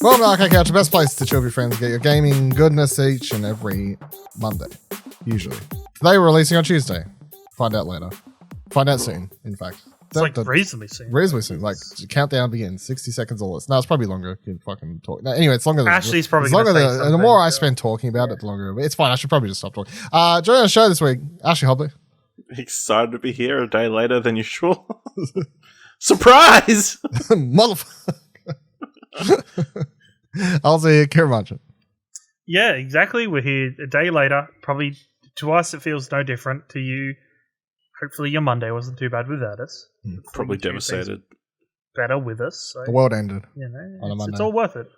Welcome to Arcade Couch, the best place to chill with your friends, get your gaming goodness each and every Monday, usually. Today we're releasing on Tuesday. Find out later. Find out soon, in fact. It's like reasonably soon. Reasonably soon. Like, countdown begins. 60 seconds or less. No, it's probably longer. You can fucking talk. No, anyway, it's longer than... Ashley's probably going to say the more I spend talking about it, the longer... It's fine. I should probably just stop talking. Joining the show this week, Ashley Hobley. Excited to be here a day later than usual. Surprise! Motherfucker. I'll see Ciaran Marchant. Yeah, exactly. We're here a day later. Probably to us, it feels no different. To you, hopefully your Monday wasn't too bad without us. Probably devastated. Better with us. So, the world ended. You know, on a Monday. It's all worth it.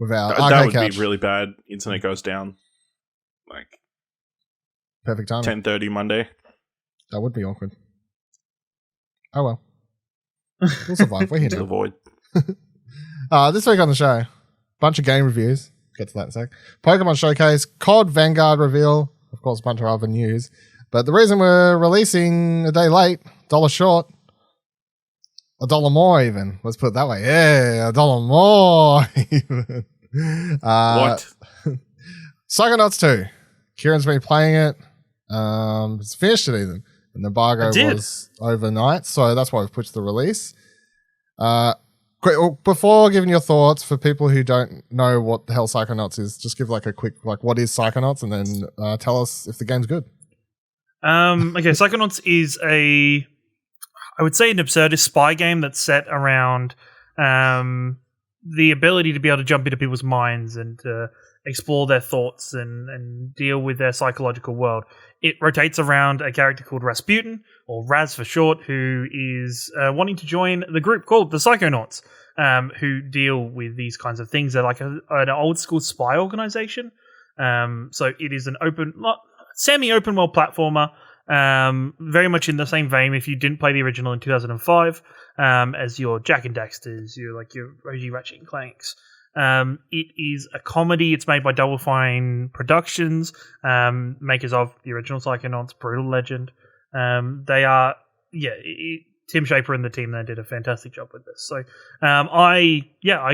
Without that would couch. be really bad. Internet goes down. Like perfect time. 10:30 Monday. That would be awkward. Oh well. We'll survive. We're here now. Avoid. This week on the show, bunch of game reviews. Get to that in a sec. Pokemon Showcase, COD Vanguard reveal, of course, a bunch of other news. But the reason we're releasing a day late, $1 short, $1 more even. Let's put it that way. Yeah, $1 more even. What? Psychonauts 2. Ciaran's been playing it. It's finished it even. And the embargo was overnight, so that's why we've pushed the release. Before giving your thoughts, for people who don't know what the hell Psychonauts is, just give like a quick, like, what is Psychonauts, and then tell us if the game's good. Okay, Psychonauts is I would say an absurdist spy game that's set around the ability to be able to jump into people's minds and explore their thoughts and deal with their psychological world. It rotates around a character called Rasputin, or Raz for short, who is wanting to join the group called the Psychonauts, who deal with these kinds of things. They're like an old school spy organization. So it is an semi-open world platformer, very much in the same vein if you didn't play the original in 2005, as your Jak and Daxters, your OG Ratchet and Clanks. It is a comedy. It's made by Double Fine Productions, makers of the original Psychonauts, Brutal Legend. They are, Tim Shaper and the team there did a fantastic job with this. So, I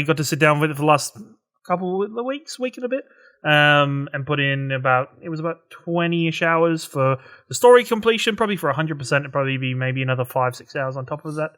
got to sit down with it for the last couple of weeks, week and a bit, and put in about 20-ish hours for the story completion. Probably for 100%, it'd probably be maybe another 5-6 hours on top of that.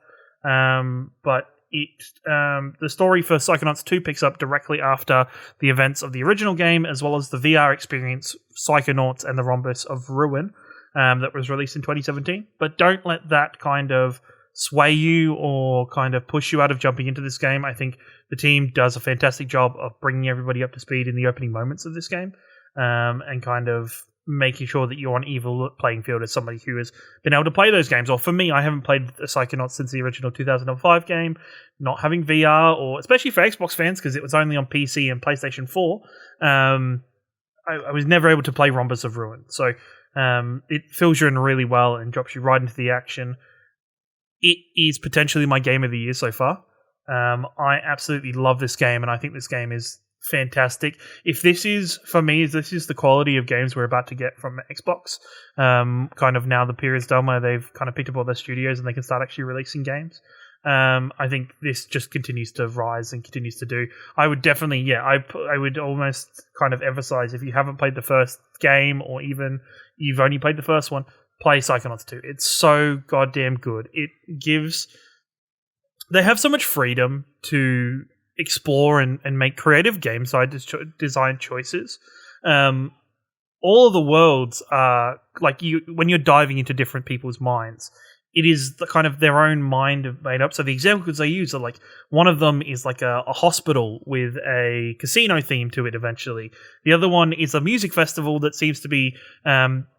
But the story for Psychonauts 2 picks up directly after the events of the original game, as well as the VR experience Psychonauts and the Rhombus of Ruin that was released in 2017. But don't let that kind of sway you or kind of push you out of jumping into this game. I think the team does a fantastic job of bringing everybody up to speed in the opening moments of this game, and kind of making sure that you're on even playing field as somebody who has been able to play those games. Or for me, I haven't played Psychonauts since the original 2005 game. Not having VR, or especially for Xbox fans, because it was only on PC and PlayStation 4, I was never able to play Rhombus of Ruin. So it fills you in really well and drops you right into the action. It is potentially my game of the year so far. I absolutely love this game, and I think this game is fantastic. If this is the quality of games we're about to get from Xbox, kind of now the period's done where they've kind of picked up all their studios and they can start actually releasing games. I think this just continues to rise and continues to do. I would definitely, I would almost kind of emphasize, if you haven't played the first game, or even you've only played the first one, play Psychonauts 2. It's so goddamn good. They have so much freedom to explore and make creative game side design choices. All of the worlds are like when you're diving into different people's minds, it is the kind of their own mind made up. So the examples they use are like, one of them is like a hospital with a casino theme to it eventually. The other one is a music festival that seems to be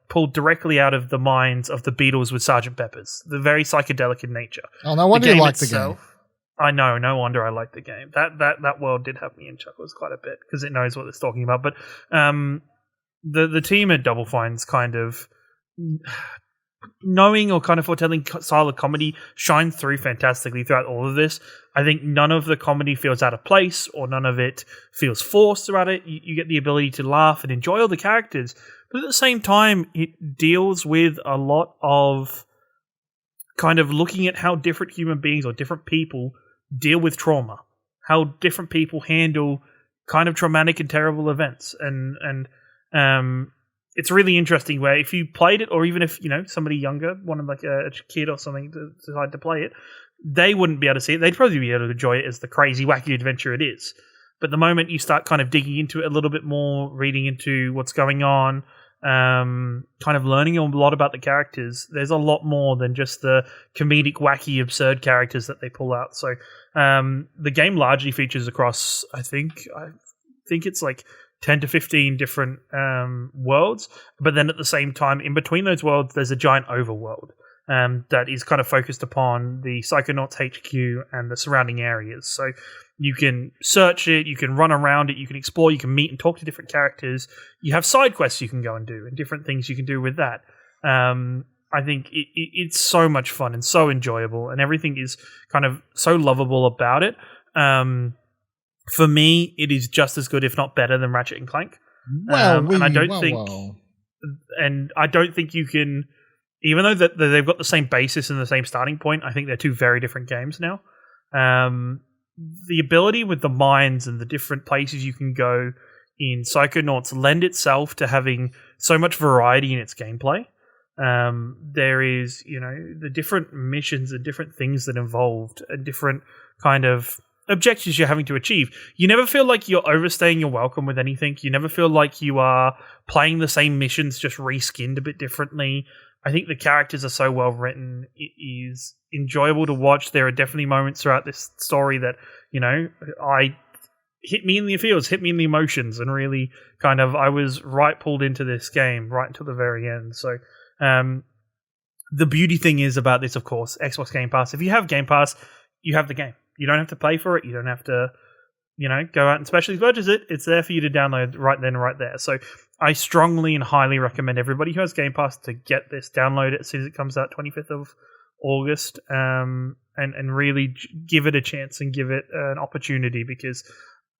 pulled directly out of the minds of the Beatles with Sgt. Pepper's. They're very psychedelic in nature. Oh, no wonder you like the game. I know, no wonder I like the game. That world did have me in chuckles quite a bit, because it knows what it's talking about. But the team at Double Fine's kind of knowing or kind of foretelling style of comedy shines through fantastically throughout all of this. I think none of the comedy feels out of place, or none of it feels forced throughout it. You get the ability to laugh and enjoy all the characters, but at the same time, it deals with a lot of kind of looking at how different human beings or different people deal with trauma, how different people handle kind of traumatic and terrible events, and it's really interesting where if you played it, or even if somebody younger wanted like a kid or something to decide to play it, they wouldn't be able to see it. They'd probably be able to enjoy it as the crazy, wacky adventure it is. But the moment you start kind of digging into it a little bit more, reading into what's going on, kind of learning a lot about the characters, there's a lot more than just the comedic, wacky, absurd characters that they pull out. So the game largely features across, I think it's like 10 to 15 different worlds, but then at the same time, in between those worlds, there's a giant overworld that is kind of focused upon the Psychonauts HQ and the surrounding areas. So you can search it, you can run around it, you can explore, you can meet and talk to different characters. You have side quests you can go and do, and different things you can do with that. I think it's so much fun and so enjoyable, and everything is kind of so lovable about it. For me, it is just as good, if not better, than Ratchet and Clank. And I don't think you can, even though that they've got the same basis and the same starting point. I think they're two very different games now. The ability with the mines and the different places you can go in Psychonauts lend itself to having so much variety in its gameplay. There is, the different missions and different things that involved and different kind of objectives you're having to achieve. You never feel like you're overstaying your welcome with anything. You never feel like you are playing the same missions, just reskinned a bit differently. I think the characters are so well written. It is enjoyable to watch. There are definitely moments throughout this story that, I hit me in the feels, hit me in the emotions, and really kind of, I was pulled into this game right until the very end. So, the beauty thing is about this, of course, Xbox Game Pass. If you have Game Pass, you have the game. You don't have to pay for it. You don't have to, go out and specially purchase it. It's there for you to download right then, right there. So I strongly and highly recommend everybody who has Game Pass to get this, download it as soon as it comes out, 25th of August, and really give it a chance and give it an opportunity, because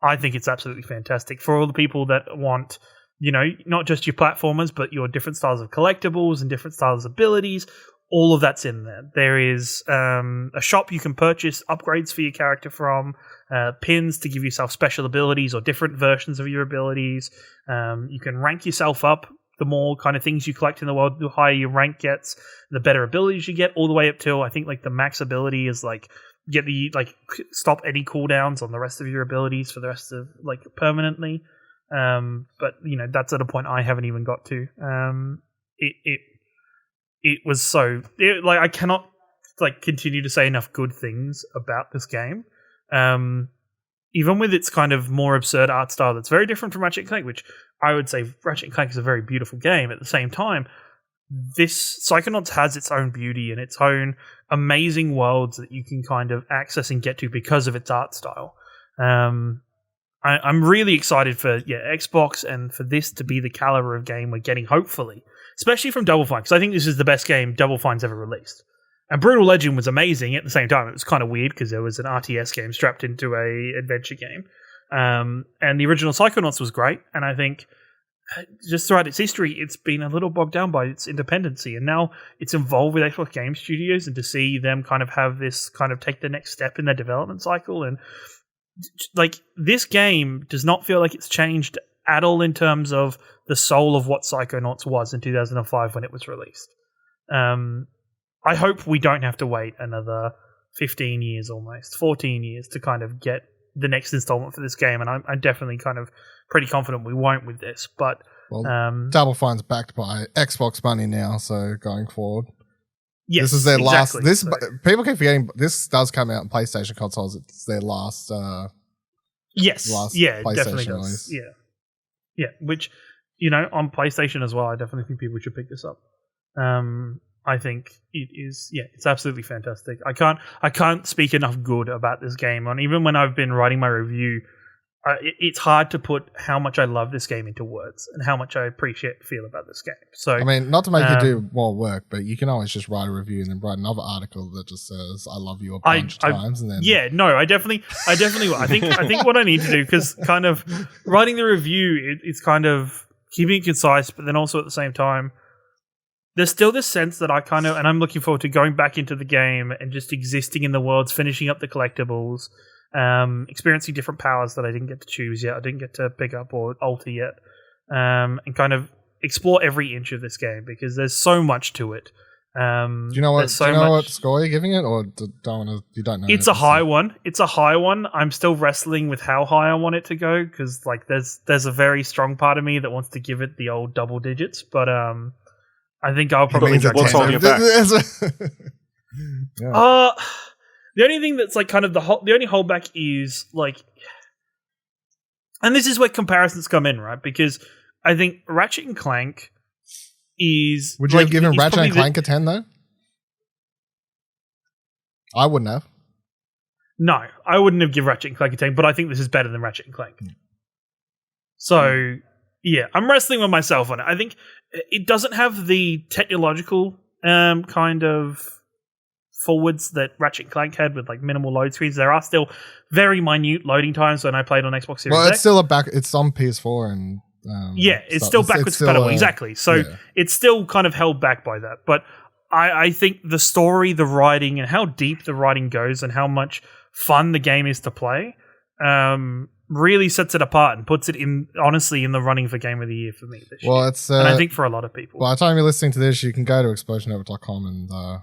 I think it's absolutely fantastic for all the people that want, not just your platformers, but your different styles of collectibles and different styles of abilities. All of that's in there. There is a shop you can purchase upgrades for your character from, pins to give yourself special abilities or different versions of your abilities. You can rank yourself up. The more kind of things you collect in the world, the higher your rank gets, the better abilities you get, all the way up till, I think, like the max ability is like stop any cooldowns on the rest of your abilities for the rest of permanently. But that's at a point I haven't even got to. It was so I cannot continue to say enough good things about this game. Even with its kind of more absurd art style that's very different from Ratchet & Clank, which I would say Ratchet & Clank is a very beautiful game. At the same time, this Psychonauts has its own beauty and its own amazing worlds that you can kind of access and get to because of its art style. I'm really excited for Xbox and for this to be the caliber of game we're getting, hopefully, especially from Double Fine, because I think this is the best game Double Fine's ever released. And Brutal Legend was amazing. At the same time, it was kind of weird because there was an RTS game strapped into a adventure game. And the original Psychonauts was great. And I think just throughout its history, it's been a little bogged down by its independency. And now it's involved with Xbox Game Studios, and to see them kind of have this kind of take the next step in their development cycle. And this game does not feel like it's changed at all in terms of the soul of what Psychonauts was in 2005 when it was released. I hope we don't have to wait another 15 years, almost 14 years, to kind of get the next installment for this game, and I'm definitely kind of pretty confident we won't with this. But Double Fine's backed by Xbox money now, so going forward, yes, this is their exactly. last. People keep forgetting this does come out on PlayStation consoles. It's their last. Yes, last yeah, PlayStation definitely does. release. Yeah. Which on PlayStation as well, I definitely think people should pick this up. I think it is, it's absolutely fantastic. I can't speak enough good about this game. And even when I've been writing my review, it's hard to put how much I love this game into words and how much I feel about this game. So I mean, not to make you do more work, but you can always just write a review and then write another article that just says "I love you" a bunch of times, and then I definitely will. I think what I need to do, because kind of writing the review, it's kind of keeping it concise, but then also at the same time, there's still this sense that and I'm looking forward to going back into the game and just existing in the worlds, finishing up the collectibles, experiencing different powers that I didn't get to choose yet, I didn't get to pick up or alter yet, and kind of explore every inch of this game because there's so much to it. Do you know what? so do you know much- what score you're giving it, or you don't know? It's a high one. It's a high one. I'm still wrestling with how high I want it to go because like there's a very strong part of me that wants to give it the old double digits, but I think I'll probably Means go a What's 10. holding you back? Yeah. The only thing that's like kind of the only holdback is like, and this is where comparisons come in, right? Because I think Ratchet and Clank is. Would you like, have given is Ratchet probably and Clank a 10 though? I wouldn't have. No, I wouldn't have given Ratchet and Clank a 10, but I think this is better than Ratchet and Clank. So, yeah, I'm wrestling with myself on it. I think it doesn't have the technological kind of forwards that Ratchet and Clank had with like minimal load screens. There are still very minute loading times when I played on Xbox Series Well, X. it's still it's on PS4 and Yeah, it's stuff. still backwards compatible. Exactly. So yeah. it's still kind of held back by that. But I think the story, the writing, and how deep the writing goes and how much fun the game is to play really sets it apart and puts it honestly in the running for Game of the Year for me this year. It's And I think for a lot of people. by the time you're listening to this, you can go to explosionover.com and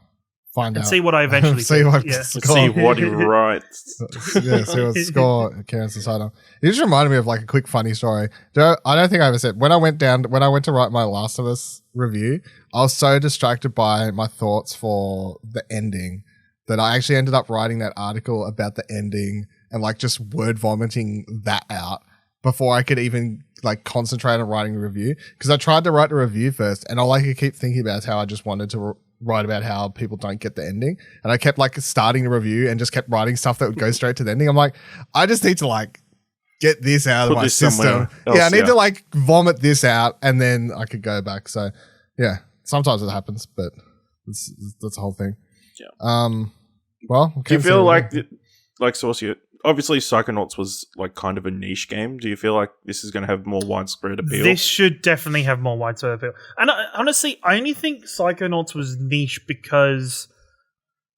find out. See what I eventually see do. what Yeah. Let's see what he writes. Yeah, see what score Ciaran's decided on. It just reminded me of like a quick funny story. I don't think I ever said when I went to write my Last of Us review, I was so distracted by my thoughts for the ending that I actually ended up writing that article about the ending and like just word vomiting that out before I could even like concentrate on writing a review. Because I tried to write the review first, and all I could keep thinking about is how I just wanted to write about how people don't get the ending, and I kept like starting the review and just kept writing stuff that would go straight to the ending. I'm like, I just need to like get this out of my system. I need to like vomit this out, and then I could go back. So yeah, sometimes it happens, but that's the whole thing. Yeah. Well, Do you feel like Saucy? Obviously, Psychonauts was like kind of a niche game. Do you feel like this is going to have more widespread appeal? This should definitely have more widespread appeal. And honestly, I only think Psychonauts was niche because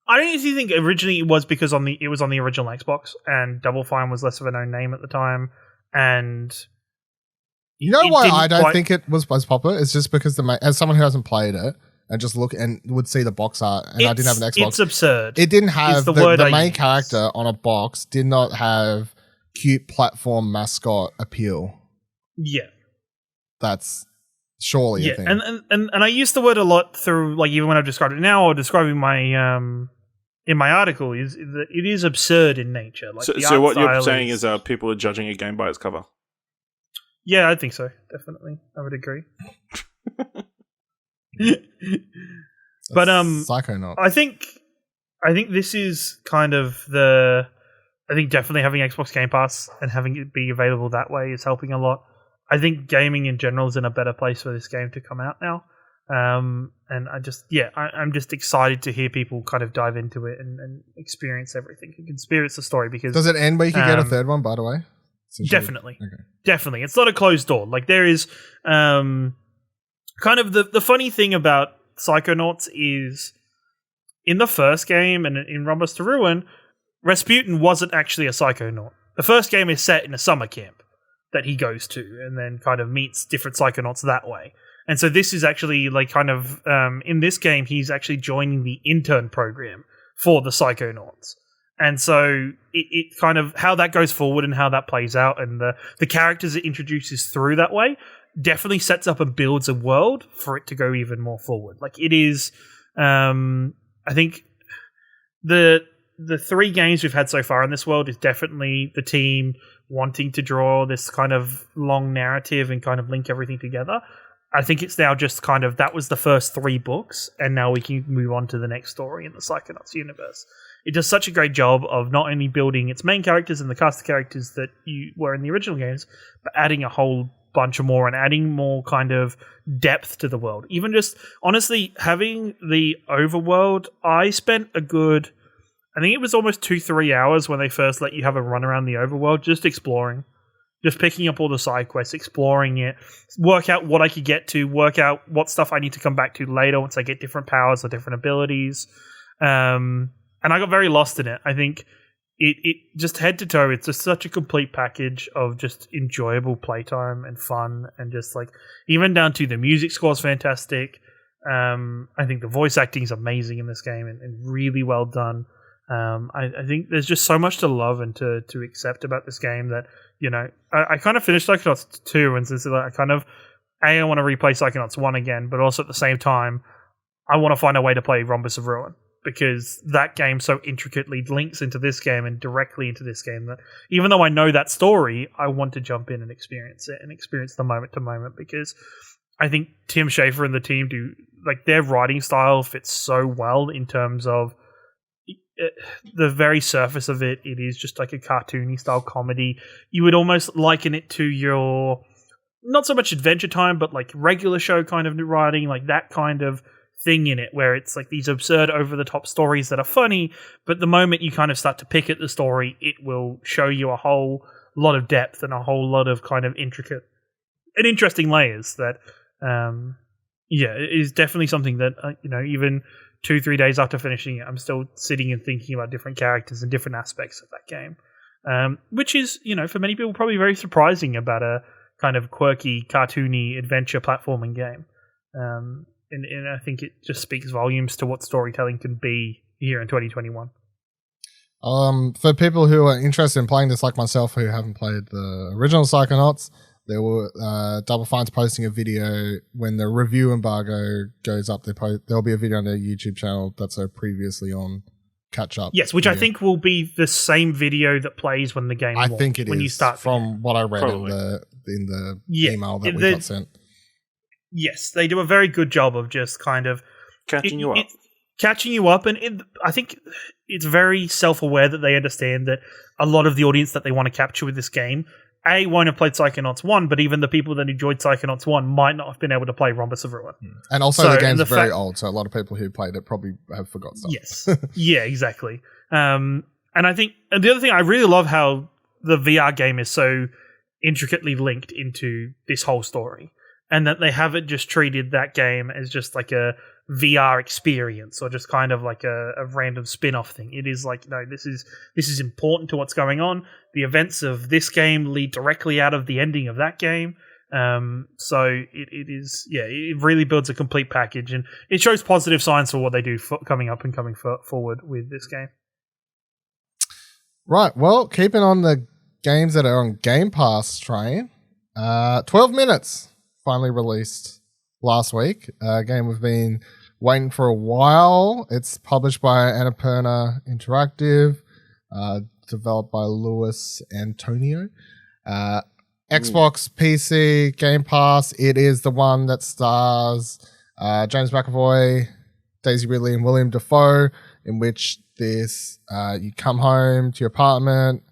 I don't even think originally it was because it was on the original Xbox and Double Fine was less of a known name at the time. And you know why I don't quite think it was as popular? It's just because as someone who hasn't played it and just look and would see the box art, and I didn't have an Xbox. It's absurd. It didn't have the the main character on a box did not have cute platform mascot appeal. Yeah. That's surely a thing. And I use the word a lot through, like, even when I've described it now or describing my in my article, is that it is absurd in nature. Like, so what you're saying is people are judging a game by its cover. Yeah, I think so. Definitely, I would agree. But Psychonauts. I think this is kind of I think definitely having Xbox Game Pass and having it be available that way is helping a lot. I think gaming in general is in a better place for this game to come out now. And I'm just excited to hear people kind of dive into it and experience everything and experience the story. Because does it end where you can get a third one? By the way, definitely, definitely, it's not a closed door. Like there is kind of the funny thing about Psychonauts is in the first game and in Rumbus to Ruin, Rasputin wasn't actually a Psychonaut. The first game is set in a summer camp that he goes to and then kind of meets different Psychonauts that way. And so this is actually like kind of in this game, he's actually joining the intern program for the Psychonauts. And so it kind of how that goes forward and how that plays out and the characters it introduces through that way definitely sets up and builds a world for it to go even more forward. Like it is, I think the 3 games we've had so far in this world is definitely the team wanting to draw this kind of long narrative and kind of link everything together. I think it's now just kind of that was the first 3 books, and now we can move on to the next story in the Psychonauts universe. It does such a great job of not only building its main characters and the cast of characters that you were in the original games, but adding a whole bunch of more and adding more kind of depth to the world. Even just, honestly, having the overworld, I spent I think it was almost 2-3 hours when they first let you have a run around the overworld, just exploring. Just picking up all the side quests, exploring it, work out what I could get to, work out what stuff I need to come back to later once I get different powers or different abilities. And I got very lost in it. I think it just head to toe, it's just such a complete package of just enjoyable playtime and fun, and just like even down to the music score's fantastic. I think the voice acting is amazing in this game and really well done. I think there's just so much to love and to accept about this game that, you know, I kind of finished Psychonauts 2 and since I kind of I want to replay Psychonauts 1 again, but also at the same time I want to find a way to play Rhombus of Ruin, because that game so intricately links into this game and directly into this game that even though I know that story, I want to jump in and experience it and experience the moment to moment, because I think Tim Schafer and the team do, like, their writing style fits so well in terms of the very surface of it. It is just like a cartoony style comedy. You would almost liken it to your, not so much Adventure Time, but like regular show kind of writing, like that kind of thing in it, where it's like these absurd over the top stories that are funny, but the moment you kind of start to pick at the story, it will show you a whole lot of depth and a whole lot of kind of intricate and interesting layers that it is definitely something that you know, even 2-3 days after finishing it, I'm still sitting and thinking about different characters and different aspects of that game, which is, you know, for many people probably very surprising about a kind of quirky, cartoony adventure platforming game. And I think it just speaks volumes to what storytelling can be here in 2021. For people who are interested in playing this, like myself, who haven't played the original Psychonauts, there were Double Fine's posting a video when the review embargo goes up. There'll be a video on their YouTube channel that's a previously on catch up. Yes, which video. I think will be the same video that plays when the game. I think it when is, you start from what I read in the email that we got sent. Yes, they do a very good job of just kind of catching you up. And I think it's very self-aware that they understand that a lot of the audience that they want to capture with this game, A, won't have played Psychonauts 1, but even the people that enjoyed Psychonauts 1 might not have been able to play Rhombus of Ruin. And also the game's very old, so a lot of people who played it probably have forgot stuff. Yes. Yeah, exactly. And I think and the other thing, I really love how the VR game is so intricately linked into this whole story. And that they haven't just treated that game as just like a VR experience or just kind of like a random spin-off thing. It is like, no, this is important to what's going on. The events of this game lead directly out of the ending of that game. So it is, it really builds a complete package, and it shows positive signs for what they do coming up and coming forward with this game. Right. Well, keeping on the games that are on Game Pass train, 12 Minutes. Finally released last week. A game we've been waiting for a while. It's published by Annapurna Interactive, developed by Luis Antonio. Xbox, PC, Game Pass. It is the one that stars James McAvoy, Daisy Ridley, and William Dafoe, in which you come home to your apartment.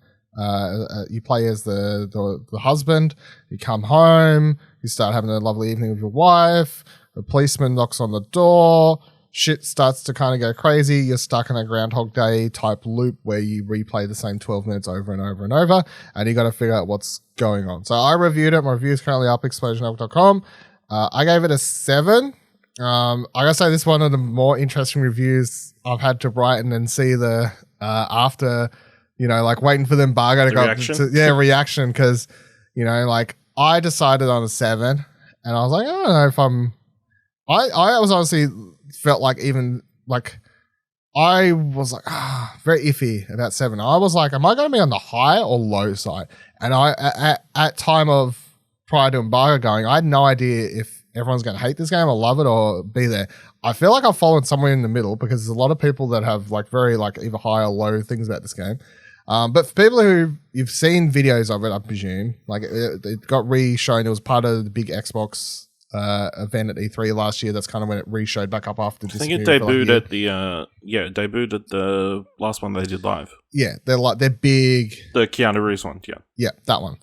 You play as the husband. You come home. You start having a lovely evening with your wife. A policeman knocks on the door. Shit starts to kind of go crazy. You're stuck in a Groundhog Day type loop where you replay the same 12 minutes over and over and over, and you got to figure out what's going on. So I reviewed it. My review is currently up, explosionhelp.com. I gave it a 7. I gotta say, this is one of the more interesting reviews I've had to write and then see the after. You know, like waiting for the embargo to go reaction, because, you know, like I decided on a 7 and I was like, I don't know if I was honestly felt like even like I was like very iffy about 7. I was like, am I going to be on the high or low side? And at time of prior to embargo going, I had no idea if everyone's going to hate this game or love it or be there. I feel like I've fallen somewhere in the middle, because there's a lot of people that have like very like either high or low things about this game. But for people who you've seen videos of it, I presume, like it got re-shown. It was part of the big Xbox event at E3 last year. That's kind of when it re-showed back up after. I think it debuted at the last one they did live. Yeah, they're big. The Keanu Reeves one, yeah, that one.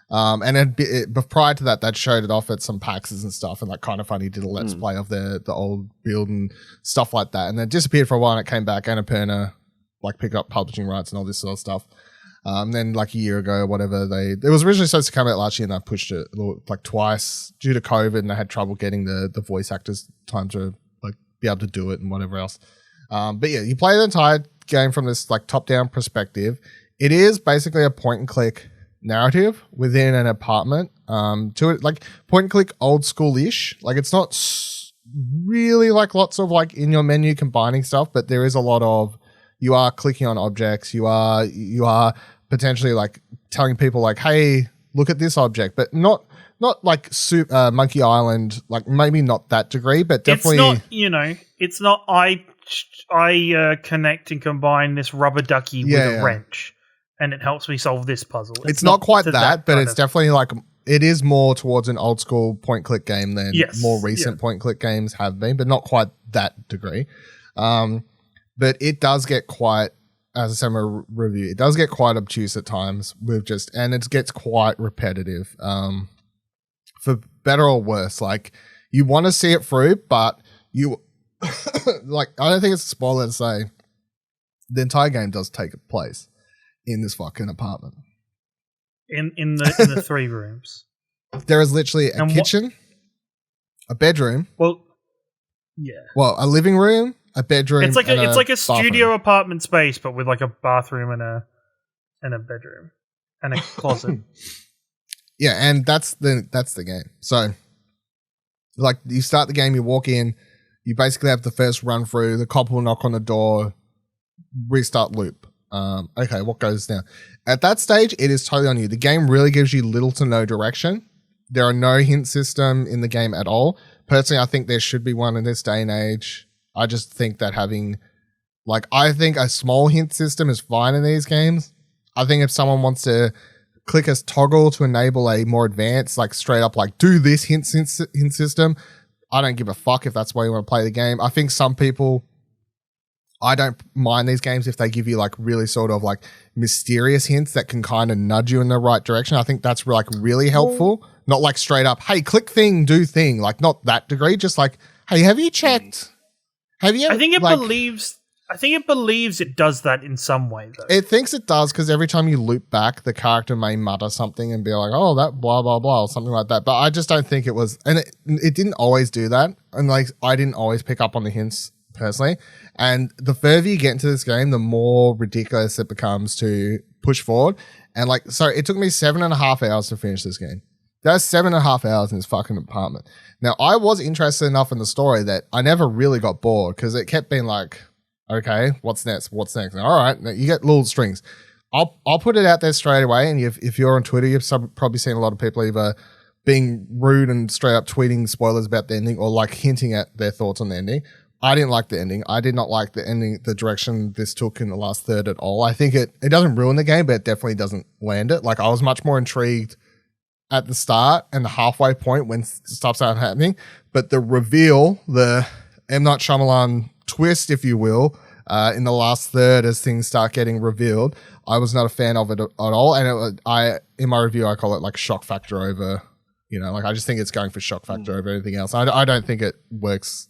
But prior to that, they'd showed it off at some PAXs and stuff, and like Kind of Funny did a let's play of the old build and stuff like that, and then disappeared for a while, and it came back. Annapurna like pick up publishing rights and all this sort of stuff. Then like a year ago or whatever, it was originally supposed to come out last year, and they pushed it like twice due to COVID, and they had trouble getting the voice actors time to like be able to do it and whatever else. But yeah, you play the entire game from this like top-down perspective. It is basically a point-and-click narrative within an apartment. To it, like point-and-click old school-ish. Like it's not really like lots of like in your menu combining stuff, but there is a lot of you are clicking on objects. You are potentially like telling people like, hey, look at this object, but not like Monkey Island, like maybe not that degree, but definitely. It's not, I connect and combine this rubber ducky with a wrench and it helps me solve this puzzle. It's not quite that, but it's definitely like, it is more towards an old school point click game than more recent point click games have been, but not quite that degree. But it does get quite, as I said in my review, it does get quite obtuse at times and it gets quite repetitive. For better or worse, like you want to see it through, but you like, I don't think it's a spoiler to say the entire game does take place in this fucking apartment. In the 3 rooms. There is literally a kitchen, a bedroom. Well, yeah. Well, a living room, a bedroom. It's like a studio bathroom. Apartment space, but with like a bathroom and a bedroom and a closet. Yeah, and that's the game. So, like, you start the game, you walk in, you basically have the first run through. The cop will knock on the door, restart loop. Okay, what goes now? At that stage, it is totally on you. The game really gives you little to no direction. There are no hint system in the game at all. Personally, I think there should be one in this day and age. I just think that I think a small hint system is fine in these games. I think if someone wants to click a toggle to enable a more advanced, like straight up, like do this hint system, I don't give a fuck if that's why you want to play the game. I think some people, I don't mind these games if they give you like really sort of like mysterious hints that can kind of nudge you in the right direction. I think that's like really helpful. Not like straight up, hey, click thing, do thing. Like not that degree. Just like, hey, have you checked? Have you? I think it believes it does that in some way, though. It thinks it does because every time you loop back, the character may mutter something and be like, oh, that blah, blah, blah, or something like that. But I just don't think it was, and it didn't always do that. And like, I didn't always pick up on the hints personally. And the further you get into this game, the more ridiculous it becomes to push forward. And like, so it took me 7.5 hours to finish this game. That's 7.5 hours in this fucking apartment. Now, I was interested enough in the story that I never really got bored because it kept being like, okay, what's next? What's next? And, all right, you get little strings. I'll put it out there straight away. And if you're on Twitter, you've probably seen a lot of people either being rude and straight up tweeting spoilers about the ending or like hinting at their thoughts on the ending. I didn't like the ending. I did not like the ending, the direction this took in the last third at all. I think it doesn't ruin the game, but it definitely doesn't land it. Like I was much more intrigued at the start and the halfway point when stuff started happening. But the reveal, the M. Night Shyamalan twist, if you will, in the last third as things start getting revealed, I was not a fan of it at all. And in my review, I call it like shock factor over, like I just think it's going for shock factor over anything else. I don't think it works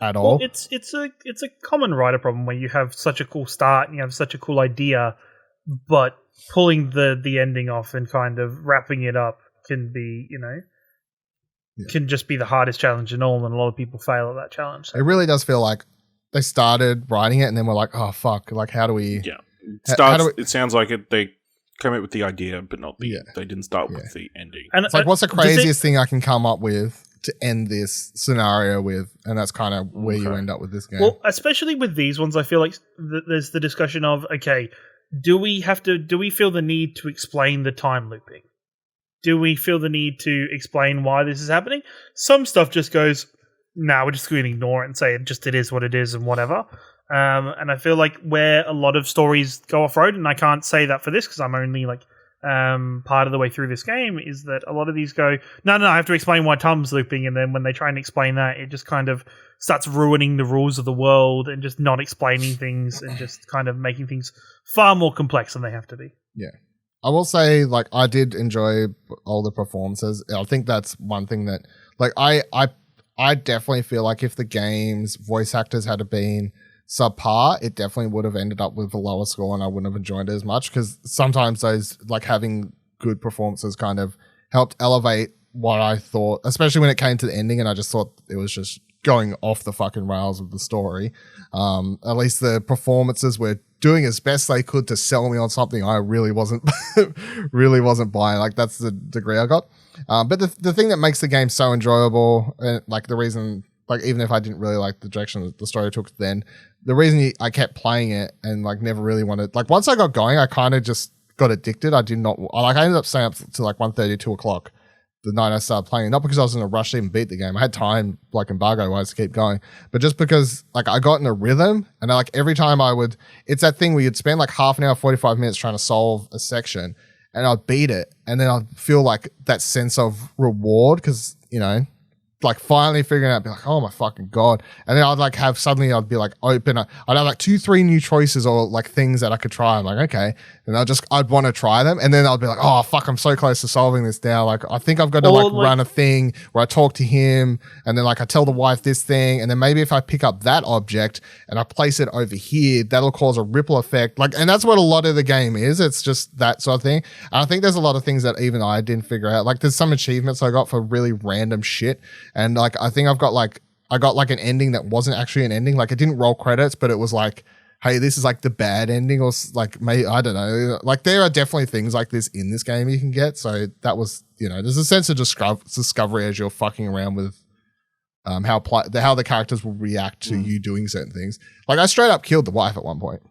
at all. Well, it's a common writer problem where you have such a cool start and you have such a cool idea, but pulling the ending off and kind of wrapping it up can be, can just be the hardest challenge in all, and a lot of people fail at that challenge. So. It really does feel like they started writing it and then we're like, oh fuck, like how do we? Yeah, it sounds like they came up with the idea, but not they didn't start with the ending. And it's like, what's the craziest thing I can come up with to end this scenario with? And that's kind of where you end up with this game. Well, especially with these ones, I feel like there's the discussion of, okay, do we feel the need to explain the time looping? Do we feel the need to explain why this is happening? Some stuff just goes, we're just going to ignore it and say it is what it is and whatever. And I feel like where a lot of stories go off-road, and I can't say that for this because I'm only like part of the way through this game, is that a lot of these go, no, I have to explain why time's looping, and then when they try and explain that, it just kind of starts ruining the rules of the world and just not explaining things and just kind of making things far more complex than they have to be. Yeah. I will say, like, I did enjoy all the performances. I think that's one thing that, like, I definitely feel like if the game's voice actors had been subpar, it definitely would have ended up with a lower score and I wouldn't have enjoyed it as much, because sometimes those, like, having good performances kind of helped elevate what I thought, especially when it came to the ending, and I just thought it was just going off the fucking rails of the story. At least the performances were doing as best they could to sell me on something I really wasn't buying. Like that's the degree I got. But the thing that makes the game so enjoyable, and like the reason, like even if I didn't really like the direction that the story took then, the reason I kept playing it and like never really wanted, like once I got going, I kind of just got addicted. I ended up staying up to like 1:30, 2 o'clock the night I started playing, not because I was in a rush to even beat the game. I had time, like embargo wise, to keep going, but just because like I got in a rhythm, and like every time it's that thing where you'd spend like half an hour, 45 minutes trying to solve a section, and I'd beat it, and then I'd feel like that sense of reward because, you know, like finally figuring out, be like, oh my fucking God. And then I'd like I'd be like open, I'd have like 2-3 new choices or like things that I could try. I'm like, okay. And I'd want to try them. And then I'd be like, oh fuck, I'm so close to solving this now. Like, I think I've got to run a thing where I talk to him, and then like I tell the wife this thing. And then maybe if I pick up that object and I place it over here, that'll cause a ripple effect. Like, and that's what a lot of the game is. It's just that sort of thing. And I think there's a lot of things that even I didn't figure out. Like there's some achievements I got for really random shit. And like, I think I got like an ending that wasn't actually an ending. Like it didn't roll credits, but it was like, hey, this is like the bad ending, or like maybe, I don't know. Like there are definitely things like this in this game you can get. So that was, you know, there's a sense of discovery as you're fucking around with how the characters will react to you doing certain things. Like I straight up killed the wife at one point.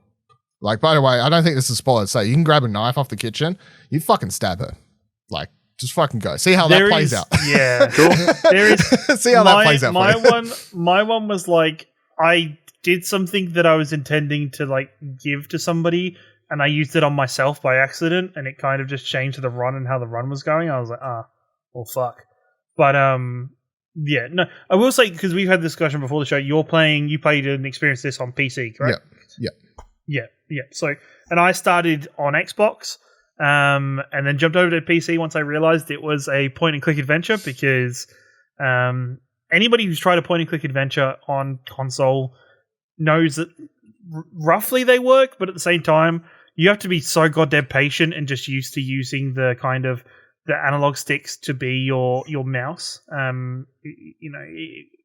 Like, by the way, I don't think this is a spoiler to say, you can grab a knife off the kitchen, you fucking stab her. Like, just fucking go. See how that plays out. Yeah. Cool. There is. See how that plays out. My one was like, I did something that I was intending to like give to somebody, and I used it on myself by accident, and it kind of just changed the run and how the run was going. I was like, well, fuck. But yeah, no, I will say, because we've had this discussion before the show. You played and experienced this on PC, correct? Yeah. So, and I started on Xbox. And then jumped over to PC once I realized it was a point-and-click adventure, because anybody who's tried a point-and-click adventure on console knows that roughly they work, but at the same time, you have to be so goddamn patient and just used to using the kind of the analog sticks to be your mouse. You know,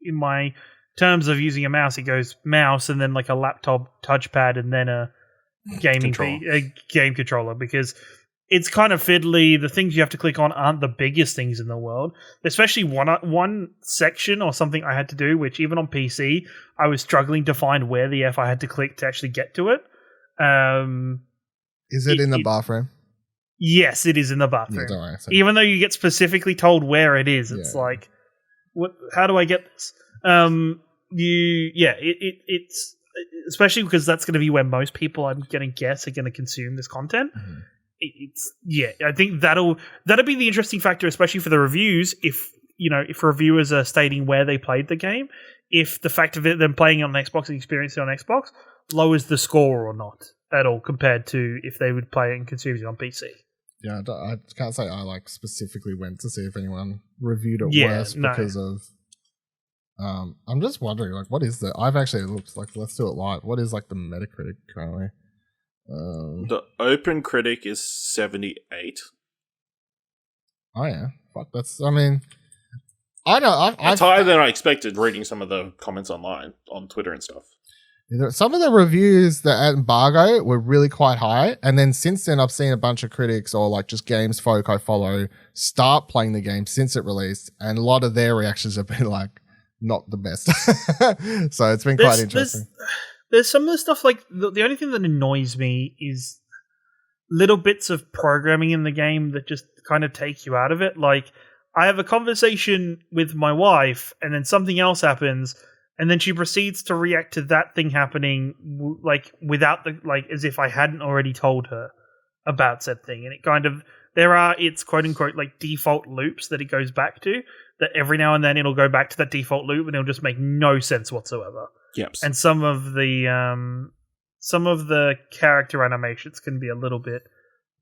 in my terms of using a mouse, it goes mouse and then like a laptop touchpad and then a game controller, because it's kind of fiddly. The things you have to click on aren't the biggest things in the world, especially one section or something I had to do, which even on PC, I was struggling to find where the F I had to click to actually get to it. Is it in the bathroom? Yes, it is in the bathroom. Yeah, don't worry. Even though you get specifically told where it is, it's like, what? How do I get this? It's especially because that's going to be where most people, I'm going to guess, are going to consume this content. Mm-hmm. I think that'll be the interesting factor, especially for the reviews. If reviewers are stating where they played the game, if the fact of them playing it on Xbox and experiencing it on Xbox lowers the score or not at all compared to if they would play it and consume it on PC. Yeah, I can't say I like specifically went to see if anyone reviewed it worse because of. I'm just wondering, like, what is I've actually looked, like, let's do it live. What is like the Metacritic currently? The Open Critic is 78. Oh yeah, fuck. That's. I mean, I know. That's higher than I expected. Reading some of the comments online on Twitter and stuff. Some of the reviews that at embargo were really quite high, and then since then I've seen a bunch of critics or like just games folk I follow start playing the game since it released, and a lot of their reactions have been like not the best. So it's been quite interesting. There's some of the stuff, like, the only thing that annoys me is little bits of programming in the game that just kind of take you out of it. Like, I have a conversation with my wife, and then something else happens, and then she proceeds to react to that thing happening, without as if I hadn't already told her about said thing. And it kind of, it's quote unquote like default loops that it goes back to, that every now and then it'll go back to that default loop and it'll just make no sense whatsoever. Yep. And some of the character animations can be a little bit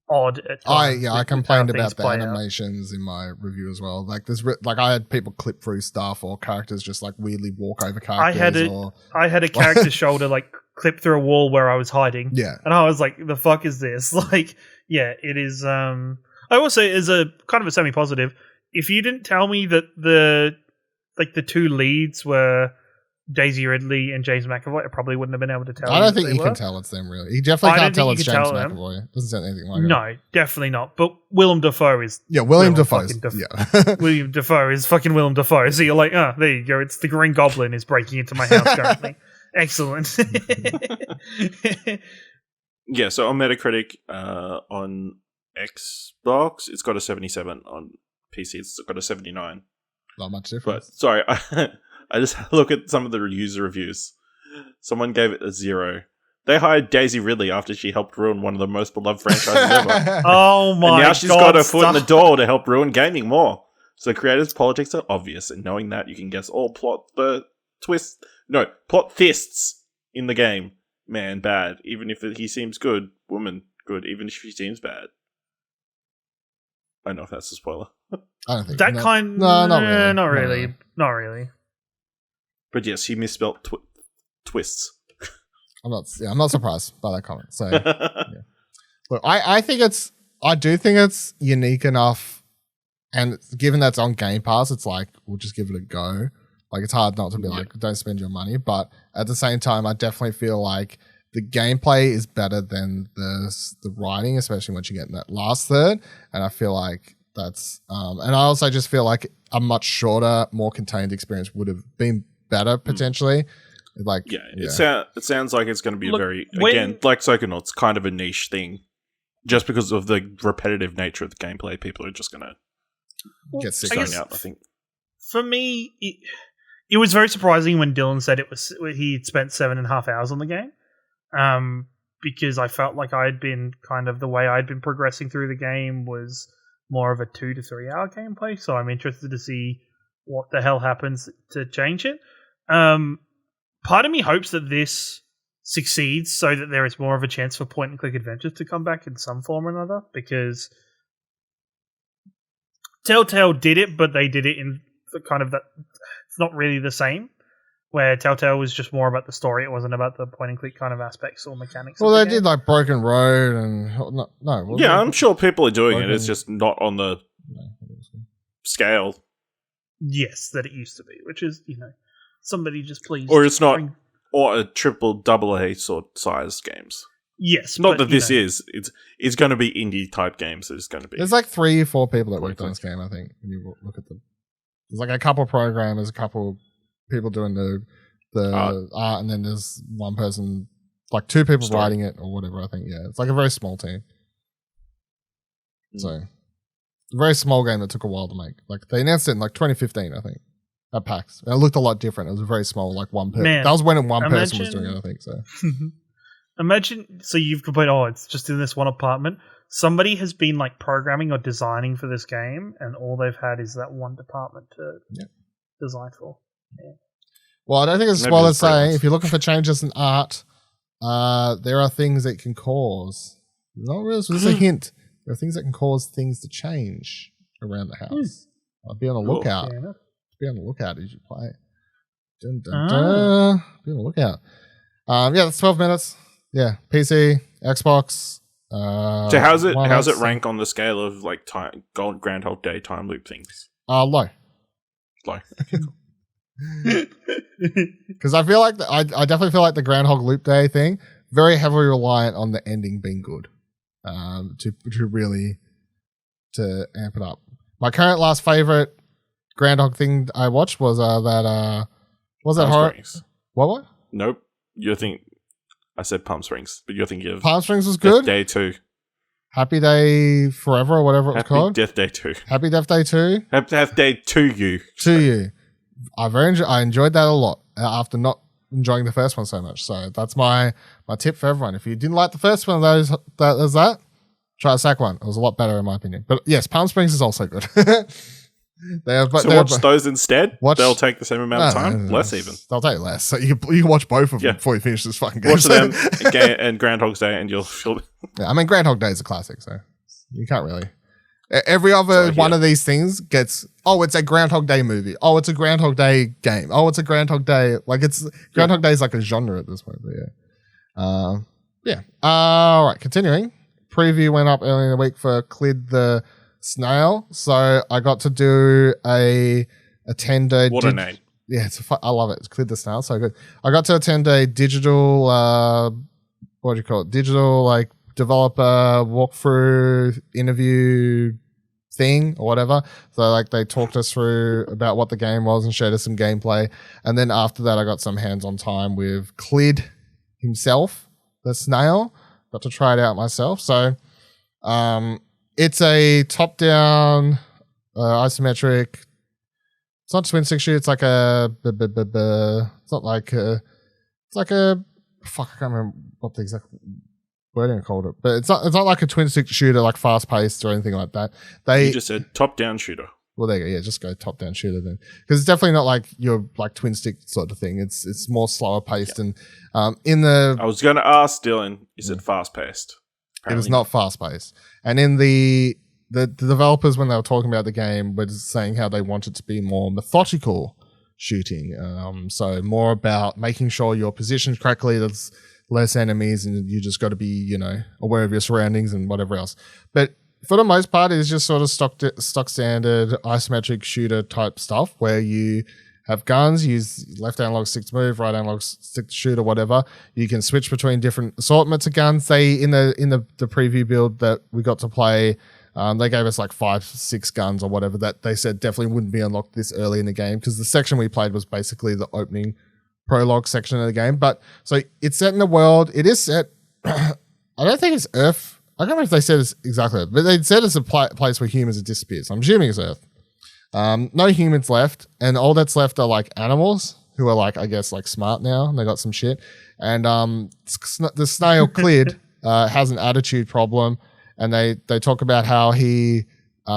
odd at times. I complained about the animations in my review as well. Like I had people clip through stuff, or characters just like weirdly walk over characters. I had a character's shoulder like clip through a wall where I was hiding. Yeah. And I was like, the fuck is this? Like, yeah, it is. I will say, as a kind of a semi-positive, if you didn't tell me that the two leads were Daisy Ridley and James McAvoy, I probably wouldn't have been able to tell. I don't think they you were. can tell it's them, really. You definitely I can't don't tell think it's you can James tell them. McAvoy. Doesn't sound anything like it. No, definitely not. But Willem Dafoe is William Dafoe. Yeah. William Dafoe is fucking Willem Dafoe. So you're like, oh, there you go. It's the Green Goblin is breaking into my house currently. Excellent. Yeah, so on Metacritic, on Xbox, it's got a 77. On PC, it's got a 79. Not much But difference. sorry, I just look at some of the user reviews. Someone gave it a 0. They hired Daisy Ridley after she helped ruin one of the most beloved franchises ever. Oh my god. And now she's got her foot in the door to help ruin gaming more. So creators' politics are obvious, and knowing that, you can guess all plot twists in the game. Man, bad. Even if he seems good, woman, good. Even if she seems bad. I don't know if that's a spoiler. I don't think That no. kind. No, not really. Not really. Not really. But yes, he misspelled twists. I'm not surprised by that comment. So, look, I do think it's unique enough, and given that's on Game Pass, it's like we'll just give it a go. Like it's hard not to be like, don't spend your money, but at the same time, I definitely feel like the gameplay is better than the writing, especially once you get in that last third. And I feel like that's, and I also just feel like a much shorter, more contained experience would have been better potentially. Like, it sounds like it's going to be Look, a very, again, like Psychonauts, kind of a niche thing. Just because of the repetitive nature of the gameplay, people are just going to get sick zone out, I think. For me, it was very surprising when Dylan said he'd spent 7.5 hours on the game. Because I felt like I'd been kind of the way I'd been progressing through the game was more of a 2 to 3 hour gameplay. So I'm interested to see what the hell happens to change it. Part of me hopes that this succeeds so that there is more of a chance for point and click adventures to come back in some form or another, because Telltale did it, but they did it in kind of that. It's not really the same. Where Telltale was just more about the story, it wasn't about the point and click kind of aspects or mechanics. Well, they did like Broken Road and I'm sure people are doing it. It's just not on the scale, yes, that it used to be, which is somebody just please, or it's not, or a double A sort size games. Yes, not that this is. It's going to be indie type games. It's going to be. There's like 3 or 4 people that worked on this game. I think when you look at them, there's like a couple programmers, a couple people doing the art, and then there's one person, like 2 people writing it or whatever. I think it's like a very small team. So, a very small game that took a while to make. Like they announced it in like 2015, I think, at PAX. And it looked a lot different. It was very small, like one person. That was when one person was doing it, I think. So, imagine. So you've complained, it's just in this one apartment. Somebody has been like programming or designing for this game, and all they've had is that one department to design for. Yeah. Well, I don't think it's a spoiler saying if you're looking for changes in art, there are things that can cause. Not really, so this is a hint. There are things that can cause things to change around the house. I'll be on the lookout. Be on the lookout as you play. Dun, dun, dun. Be on the lookout. That's 12 minutes. Yeah, PC, Xbox. So how's it rank on the scale of like Groundhog Day time loop things? Low. Low. Because I feel like I definitely feel like the Groundhog Loop Day thing very heavily reliant on the ending being good, to really amp it up. My current last favorite Groundhog thing I watched was that horror. Springs. What? Nope. You're thinking. I said Palm Springs, but you're thinking of Palm Springs was good. Day 2. Happy Day Forever or whatever it was called. Death Day 2. Happy Death Day 2. Happy Death Day to you. To you. I enjoyed that a lot after not enjoying the first one so much. So that's my tip for everyone. If you didn't like the first one, try the second one. It was a lot better in my opinion. But yes, Palm Springs is also good. Watch those instead. They'll take the same amount of time, less even. They'll take less. So you can watch both of them before you finish this fucking game. Watch them and Groundhog's Day, and you'll feel. Yeah, I mean Groundhog Day is a classic, so you can't really. Every other one of these things gets, it's a Groundhog Day movie. Oh, it's a Groundhog Day game. Oh, it's a Groundhog Day. Like Groundhog Day is like a genre at this point. But all right, continuing. Preview went up earlier in the week for Clid the Snail. So I got to do a 10-day. What a name. yeah, I love it. It's Clid the Snail, so good. I got to attend a digital, what do you call it? Digital like developer walkthrough interview thing or whatever. So like they talked us through about what the game was and showed us some gameplay. And then after that, I got some hands-on time with Clid himself, the Snail. Got to try it out myself. So it's a top-down isometric. It's not twin stick shoot. It's like a. It's not like a. It's like a. Fuck, I can't remember what the exact wording I called it, but it's not like a twin stick shooter, like fast paced or anything like that. You just said top down shooter. Well, there you go. Yeah, just go top down shooter then, because it's definitely not like your like twin stick sort of thing. It's more slower paced and in the. I was going to ask Dylan. You said fast paced. It was not fast paced, and in the developers when they were talking about the game were saying how they want it to be more methodical shooting. So more about making sure you're positioned correctly. There's less enemies, and you just got to be, aware of your surroundings and whatever else. But for the most part, it's just sort of stock standard isometric shooter type stuff where you have guns, use left analog stick to move, right analog stick to shoot or whatever. You can switch between different assortments of guns. They in the preview build that we got to play, they gave us like 5-6 guns or whatever that they said definitely wouldn't be unlocked this early in the game, because the section we played was basically the opening prologue section of the game. But so it's set in the world. It is set. I don't think it's Earth. I don't know if they said it's exactly Earth, but they said it's a place where humans have disappeared. So I'm assuming it's Earth. No humans left, and all that's left are like animals who are like, I guess, like smart now, and they got some shit. And the snail Clid has an attitude problem, and they talk about how he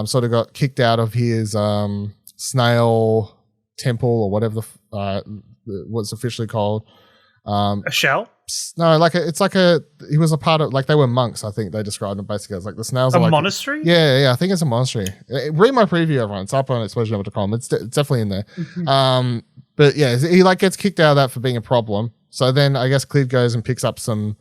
sort of got kicked out of his snail temple or whatever what's officially called. A shell? No, he was a part of, like, they were monks, I think they described them basically as like the snails. A are like monastery? Yeah, I think it's a monastery. Read my preview, everyone. It's up on explosionlevel.com. It's definitely in there. But yeah, he like gets kicked out of that for being a problem. So then I guess Clid goes and picks up some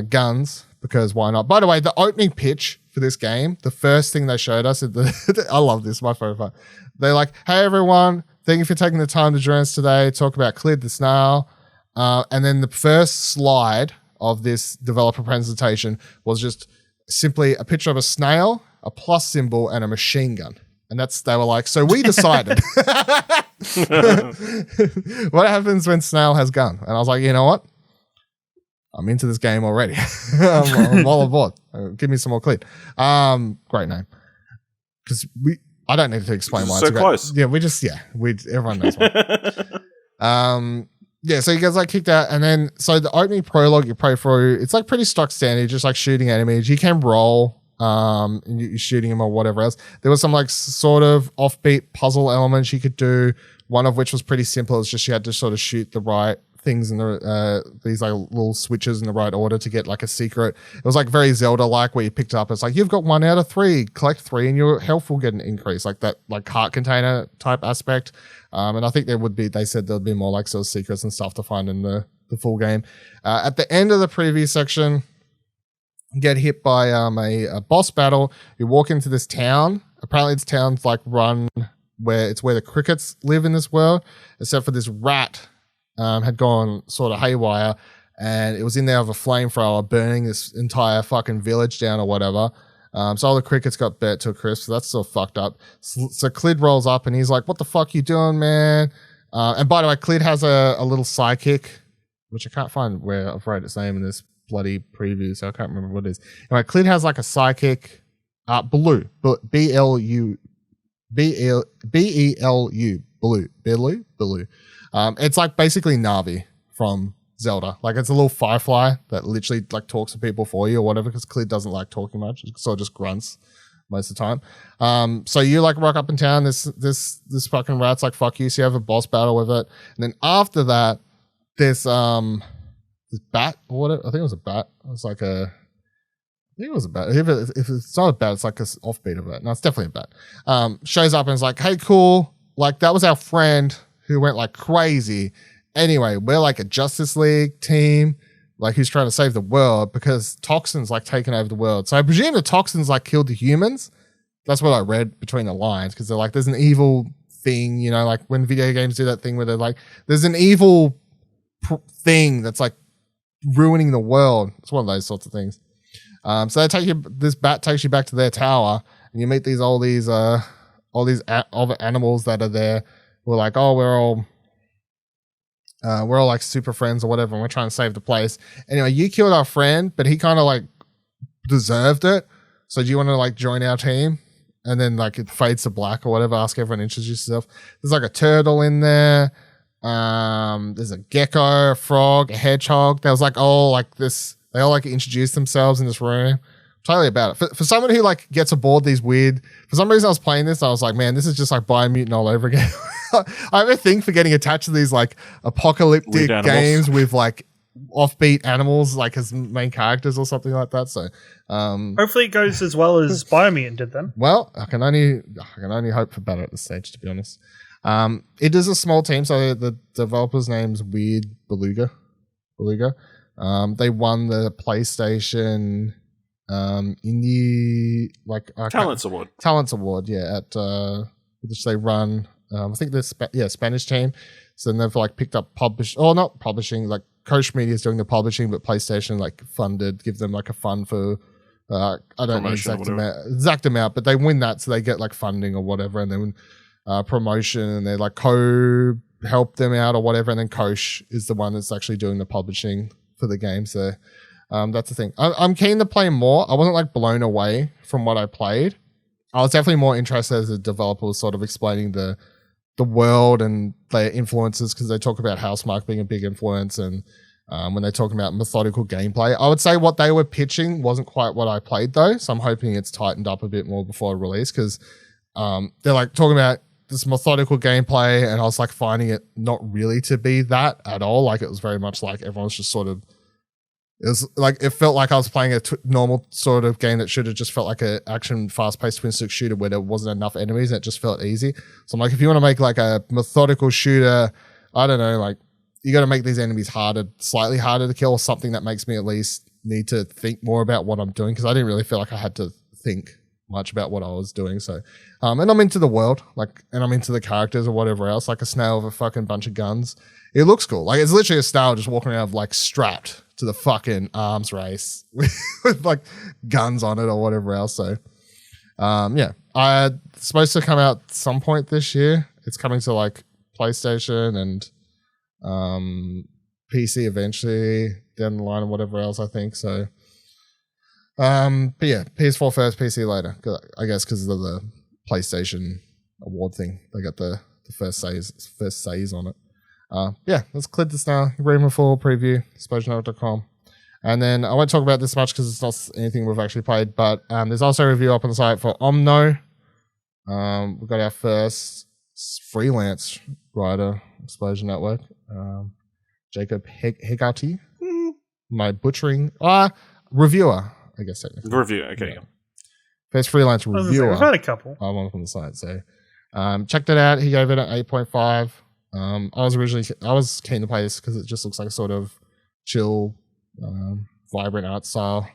guns, because why not? By the way, the opening pitch for this game, the first thing they showed us, I love this, my favorite part. They're like, hey everyone, thank you for taking the time to join us today, talk about Clid the Snail. And then the first slide of this developer presentation was just simply a picture of a snail, a plus symbol, and a machine gun. And they were like, so we decided what happens when Snail has gun? And I was like, you know what? I'm into this game already. I'm all aboard. Give me some more Clid. Great name. Because I don't need to explain why. So it's close. Yeah, everyone knows why. Yeah, so he gets like kicked out, and then so the opening prologue you play through, it's like pretty stock standard, just like shooting enemies. You can roll, and you're shooting them or whatever else. There was some like sort of offbeat puzzle elements you could do. One of which was pretty simple. It's just you had to sort of shoot the right things in these like little switches in the right order to get like a secret. It was like very Zelda-like, where you picked up. It's like you've got 1 out of 3, collect 3, and your health will get an increase, like that, like heart container type aspect. And I think they said there'd be more like sort of secrets and stuff to find in the full game. At the end of the preview section, you get hit by a boss battle. You walk into this town. Apparently this town's like run where the crickets live in this world, except for this rat had gone sort of haywire, and it was in there with a flamethrower burning this entire fucking village down or whatever. So all the crickets got burnt to a crisp, so that's still fucked up. So Clid rolls up and he's like, what the fuck you doing, man? And by the way, Clid has a little sidekick, which I can't find where I've wrote its name in this bloody preview, so I can't remember what it is. Anyway, Clid has like a sidekick, Blue, B-L-U, B-E-L-U, Blue. It's like basically Navi from Zelda. Like it's a little firefly that literally like talks to people for you or whatever, because Clid doesn't like talking much, so it just grunts most of the time. So you like rock up in town, this fucking rat's like fuck you, so you have a boss battle with it, and then after that this bat or whatever, I think it was a bat. It's like I think it was a bat. If it's not a bat, it's like an offbeat of it. No, it's definitely a bat. Shows up and is like, hey, cool, like that was our friend who went like crazy. Anyway, we're like a Justice League team, like who's trying to save the world because toxins like taken over the world. So I presume the toxins like killed the humans. That's what I read between the lines, because they're like, there's an evil thing, you know, like when video games do that thing where they're like, there's an evil thing that's like ruining the world. It's one of those sorts of things. So they take you. This bat takes you back to their tower, and you meet all these other animals that are there. We're like, oh, we're all like super friends or whatever, and we're trying to save the place. Anyway, you killed our friend, but he kind of like deserved it. So do you want to like join our team? And then like it fades to black or whatever. Ask everyone to introduce yourself. There's like a turtle in there. There's a gecko, a frog, a hedgehog. There was like all like this. They all like introduce themselves in this room. Totally about it. For someone who like gets aboard these weird. For some reason, I was playing this. I was like, man, this is just like Biomutant all over again. I have a thing for getting attached to these like apocalyptic games with like offbeat animals like as main characters or something like that. So hopefully it goes as well as Biomutant did then. Well, I can only hope for better at this stage, to be honest. It is a small team, so the developer's name's Weird Beluga. They won the PlayStation indie like Talents Award, yeah, at which they run. I think they're Spanish team. So then they've like picked up not publishing, like Koch Media is doing the publishing, but PlayStation like funded, give them like a fund for I don't know exact amount, but they win that, so they get like funding or whatever, and then promotion, and they like help them out or whatever, and then Koch is the one that's actually doing the publishing for the game. So that's the thing. I'm keen to play more. I wasn't like blown away from what I played. I was definitely more interested as a developer was sort of explaining the world and their influences, because they talk about Housemarque being a big influence, and when they're talking about methodical gameplay. I would say what they were pitching wasn't quite what I played though, so I'm hoping it's tightened up a bit more before release, because they're like talking about this methodical gameplay, and I was like finding it not really to be that at all. Like it was very much like everyone's just sort of, it was like, it felt like I was playing a normal sort of game that should have just felt like an action, fast-paced twin-stick shooter where there wasn't enough enemies and it just felt easy. So I'm like, if you want to make like a methodical shooter, I don't know, like you got to make these enemies slightly harder to kill, or something that makes me at least need to think more about what I'm doing, because I didn't really feel like I had to think much about what I was doing. So, and I'm into the world, like, and I'm into the characters or whatever else, like a snail with a fucking bunch of guns. It looks cool. Like it's literally a snail just walking around like strapped to the fucking arms race with like guns on it or whatever else. So, yeah, it's supposed to come out some point this year. It's coming to like PlayStation and PC eventually down the line and whatever else, I think. So, but yeah, PS4 first, PC later. I guess because of the PlayStation award thing, they got the first says on it. Yeah, let's Clid this now. Read my full preview, Psychonauts.com. And then I won't talk about this much because it's not anything we've actually played, but there's also a review up on the site for Omno. We've got our first freelance writer, Explosion Network, Jacob Hegarty. My butchering reviewer, I guess technically. Review, okay. Yeah. First freelance reviewer. We've had a couple. I won from the site, so checked it out. He gave it an 8.5. I was keen to play this because it just looks like a sort of chill, vibrant art style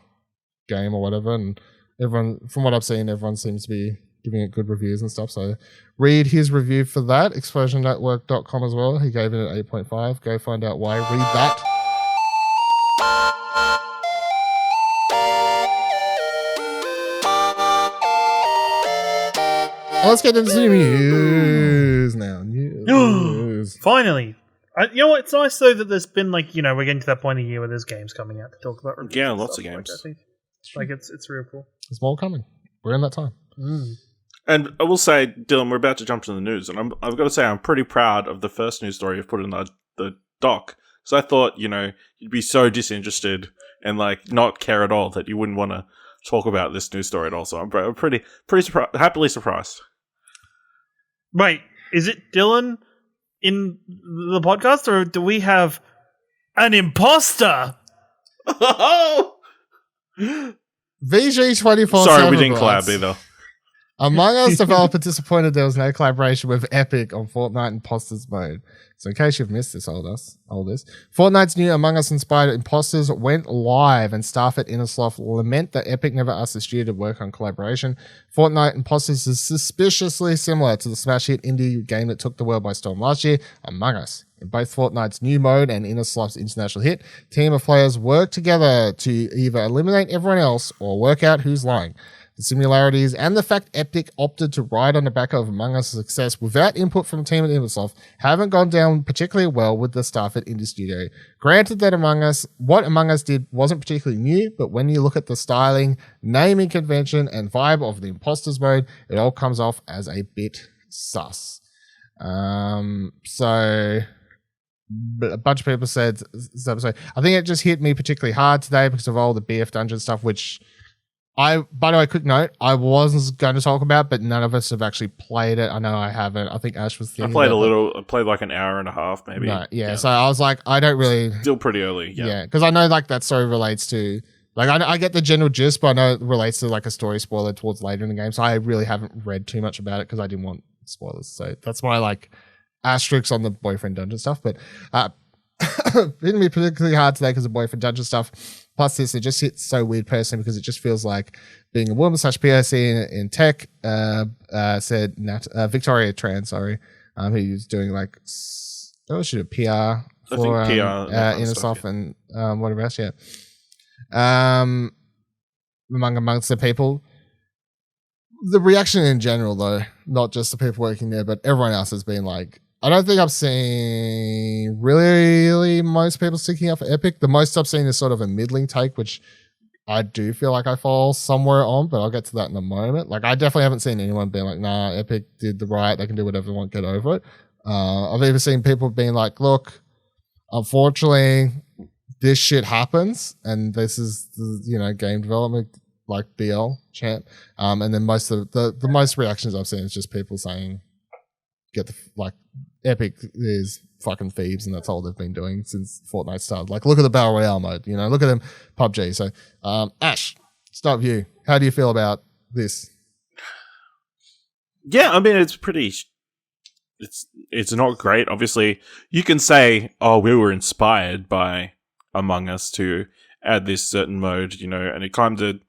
game or whatever, and everyone, from what I've seen, everyone seems to be giving it good reviews and stuff. So read his review for that, explosionnetwork.com as well. He gave it an 8.5. Go find out why. Read that. Let's get into the news now. News. Finally. You know what? It's nice though that there's been like, you know, we're getting to that point of year where there's games coming out to talk about. Yeah, lots of games. Like it's real cool. There's more coming. We're in that time. And I will say, Dylan, we're about to jump to the news, and I've got to say I'm pretty proud of the first news story you've put in the doc. So I thought, you know, you'd be so disinterested and like not care at all that you wouldn't want to talk about this news story at all. So I'm pretty happily surprised. Wait, is it Dylan in the podcast, or do we have an imposter? VG24. Sorry, we didn't collab either. Among Us developer disappointed there was no collaboration with Epic on Fortnite Imposters mode. So in case you've missed this, all this, Fortnite's new Among Us inspired Imposters went live, and staff at Innersloth lament that Epic never asked the studio to work on collaboration. Fortnite Imposters is suspiciously similar to the smash hit indie game that took the world by storm last year, Among Us. In both Fortnite's new mode and Innersloth's international hit, team of players work together to either eliminate everyone else or work out who's lying. The similarities and the fact Epic opted to ride on the back of Among Us' success without input from the team at Innersloth haven't gone down particularly well with the staff at Indie Studio. Granted that what Among Us did wasn't particularly new, but when you look at the styling, naming convention, and vibe of the Imposters mode, it all comes off as a bit sus. So a bunch of people said, I think it just hit me particularly hard today because of all the BF Dungeon stuff, which by the way, quick note, I was going to talk about, but none of us have actually played it. I know I haven't. I think Ash was thinking. I played like an hour and a half, maybe. No, yeah, so I was like, I don't really. Still pretty early, yeah. Because I know like that story relates to, like, I get the general gist, but I know it relates to like a story spoiler towards later in the game. So I really haven't read too much about it because I didn't want spoilers. So that's why like asterisks on the boyfriend dungeon stuff. But it didn't be particularly hard today because of boyfriend dungeon stuff. Plus this, it just hits so weird personally because it just feels like being a woman / POC in tech, said Victoria Tran, who was doing like, she did PR for Innersoft and whatever else, yeah. Amongst the people. The reaction in general though, not just the people working there, but everyone else has been like, I don't think I've seen really most people sticking up for Epic. The most I've seen is sort of a middling take, which I do feel like I fall somewhere on, but I'll get to that in a moment. Like, I definitely haven't seen anyone being like, nah, Epic did the right. They can do whatever they want, get over it. I've even seen people being like, look, unfortunately, this shit happens, and this is, game development, like BL champ. And then most of the most reactions I've seen is just people saying, Epic is fucking thieves, and that's all they've been doing since Fortnite started. Like, look at the Battle Royale mode, look at them, PUBG. So, Ash, start with you. How do you feel about this? Yeah, I mean, it's not great. Obviously, you can say, oh, we were inspired by Among Us to add this certain mode, and it kind of,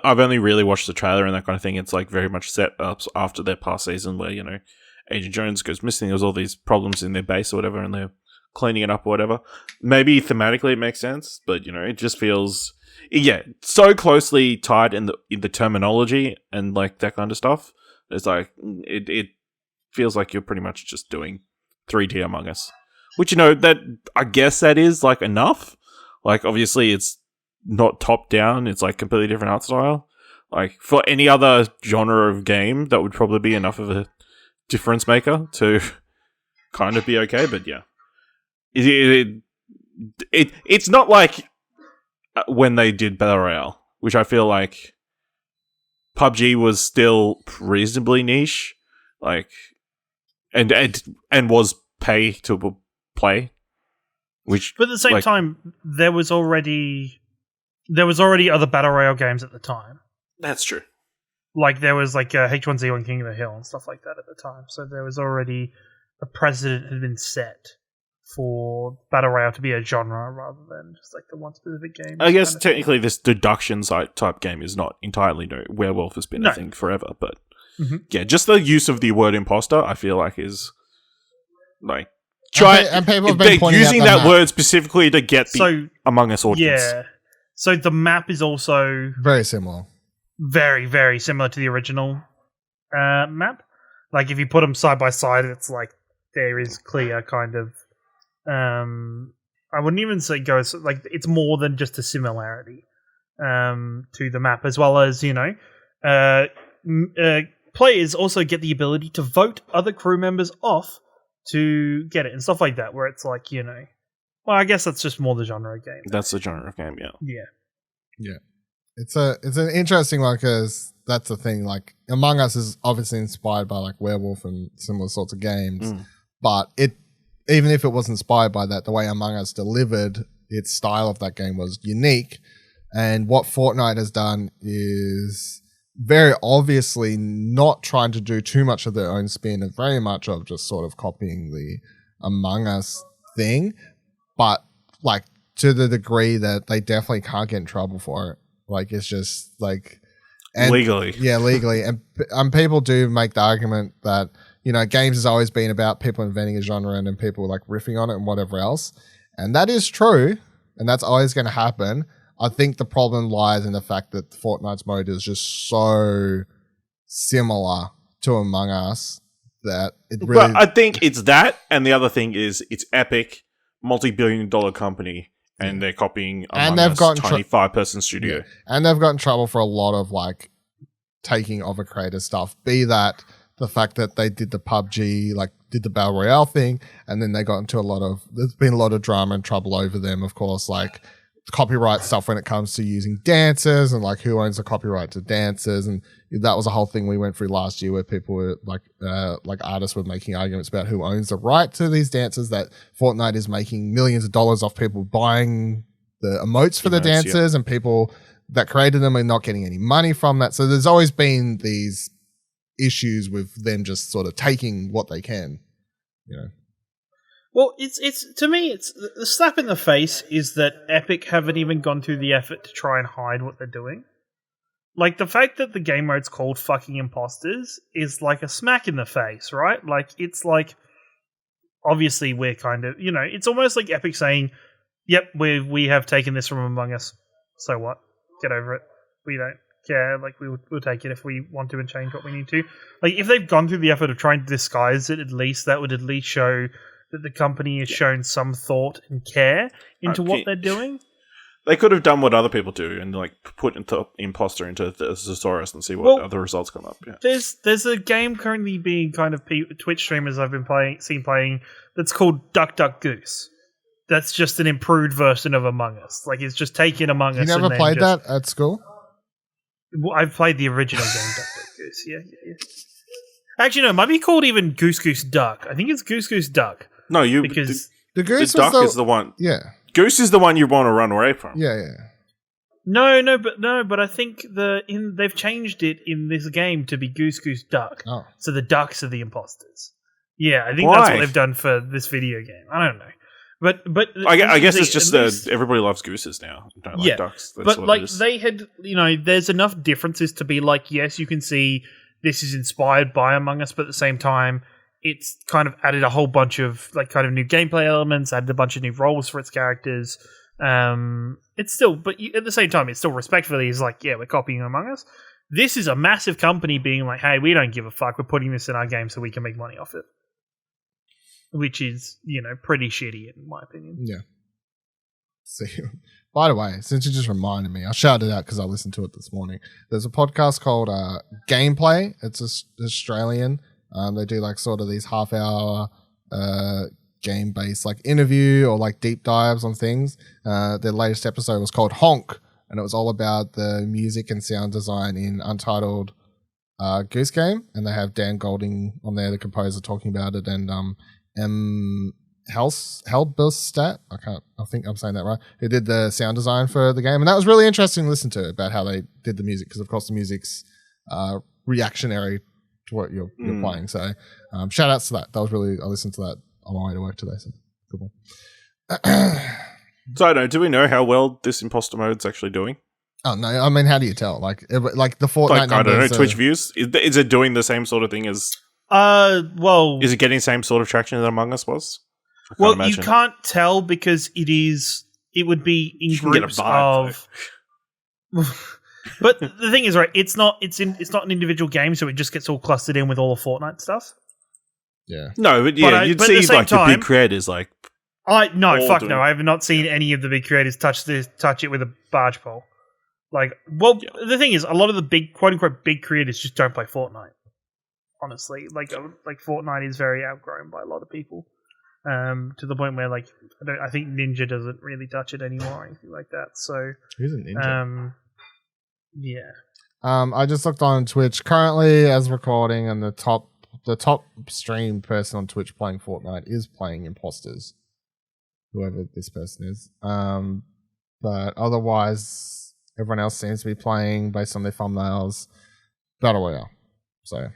I've only really watched the trailer and that kind of thing. It's like very much set up after their past season where, Agent Jones goes missing. There's all these problems in their base or whatever, and they're cleaning it up or whatever. Maybe thematically it makes sense, but it just feels, so closely tied in the terminology and like that kind of stuff. It's like it feels like you're pretty much just doing 3D Among Us, which that I guess that is like enough. Like, obviously it's not top down; it's like completely different art style. Like, for any other genre of game, that would probably be enough of a difference maker to kind of be okay, but yeah, it's not like when they did Battle Royale, which I feel like PUBG was still reasonably niche, like, and was pay to play, which, but at the same time, there was already other Battle Royale games at the time. That's true. Like, there was like H1Z1 King of the Hill and stuff like that at the time. So there was already a precedent had been set for Battle Royale to be a genre rather than just like the one specific game. I guess technically this deduction type game is not entirely new. Werewolf has been a thing forever, but yeah, just the use of the word imposter, I feel like is like and people have been pointing using out that word specifically to get the Among Us audience. Yeah. So the map is also very similar. Very, very similar to the original map. Like, if you put them side by side, it's like there is clear kind of. I wouldn't even say like it's more than just a similarity to the map, as well as players also get the ability to vote other crew members off to get it and stuff like that. Where it's like well, I guess that's just more the genre of game. That's the genre of game, yeah. Yeah. It's an interesting one because that's the thing. Like, Among Us is obviously inspired by like Werewolf and similar sorts of games, but even if it was inspired by that, the way Among Us delivered its style of that game was unique. And what Fortnite has done is very obviously not trying to do too much of their own spin and very much of just sort of copying the Among Us thing, but like to the degree that they definitely can't get in trouble for it. Like it's just like legally. Yeah, legally. And people do make the argument that, you know, games has always been about people inventing a genre and then people like riffing on it and whatever else. And that is true. And that's always going to happen. I think the problem lies in the fact that Fortnite's mode is just so similar to Among Us that it really... But I think it's that, and the other thing is it's Epic, multi-billion-dollar company, and they're copying Among Us, tiny 5-person studio. Yeah. And they've got in trouble for a lot of like taking over creator stuff. Be that the fact that they did the PUBG, like did the Battle Royale thing, and then they got into there's been a lot of drama and trouble over them, of course, like copyright stuff when it comes to using dancers and like who owns the copyright to dancers. And that was a whole thing we went through last year where people were like artists were making arguments about who owns the right to these dancers, that Fortnite is making millions of dollars off people buying the emotes for the dancers, and people that created them are not getting any money from that. So there's always been these issues with them just sort of taking what they can, you know. Well, it's to me, it's the slap in the face is that Epic haven't even gone through the effort to try and hide what they're doing. Like, the fact that the game mode's called fucking imposters is like a smack in the face, right? Like, it's like, obviously we're kind of, you know, it's almost like Epic saying, yep, we have taken this from Among Us, so what? Get over it. We don't care, like, we'll take it if we want to and change what we need to. Like, if they've gone through the effort of trying to disguise it, at least, that would at least show that the company has shown some thought and care into what they're doing. They could have done what other people do and like put imposter into the thesaurus and see what other results come up. Yeah. There's a game currently being kind of Twitch streamers I've been seen playing that's called Duck Duck Goose. That's just an improved version of Among Us. Like, it's just taking Among Us. You never played that at school? Well, I've played the original game Duck Duck Goose. Yeah. Actually, no, it might be called even Goose Goose Duck. I think it's Goose Goose Duck. No, because the goose the duck is the one. Yeah, goose is the one you want to run away from. Yeah. No, but I think they've changed it in this game to be Goose Goose Duck. Oh. So the ducks are the imposters. Yeah, I think that's what they've done for this video game. I don't know. But I guess it's just everybody loves gooses now. Don't like ducks. That's but like they had, you know, there's enough differences to be like, yes, you can see this is inspired by Among Us, but at the same time, it's kind of added a whole bunch of like kind of new gameplay elements, added a bunch of new roles for its characters. It's still, but at the same time, it's still respectfully is like, yeah, we're copying Among Us. This is a massive company being like, hey, we don't give a fuck. We're putting this in our game so we can make money off it. Which is, you know, pretty shitty in my opinion. Yeah. See, by the way, since you just reminded me, I shouted out because I listened to it this morning. There's a podcast called Gameplay. It's Australian. They do like sort of these half-hour game-based like interview or like deep dives on things. Their latest episode was called Honk, and it was all about the music and sound design in Untitled Goose Game. And they have Dan Golding on there, the composer, talking about it, and Helbestat, I think I'm saying that right, who did the sound design for the game. And that was really interesting to listen to about how they did the music, because of course the music's reactionary to what you're playing. So shout outs to that. That was really, I listened to that on my way to work today. So cool. So I don't know, do we know how well this imposter mode's actually doing? Oh no, I mean, how do you tell? Like the Fortnite like, I don't know, Twitch views? Is it doing the same sort of thing as... well... Is it getting the same sort of traction that Among Us was? Well, you can't tell because it would be in groups of... But the thing is, right, it's not an individual game, so it just gets all clustered in with all the Fortnite stuff. Yeah. No, but yeah, you'd see like the big creators like... No, I have not seen any of the big creators touch it with a barge pole. Like, well, the thing is, a lot of the big, quote-unquote, big creators just don't play Fortnite. Honestly. Like Fortnite is very outgrown by a lot of people. To the point where, like, I think Ninja doesn't really touch it anymore or anything like that. So... Who's a Ninja? Yeah. I just looked on Twitch currently as recording, and the top stream person on Twitch playing Fortnite is playing Imposters, whoever this person is. But otherwise, everyone else seems to be playing based on their thumbnails. Battle Royale. So,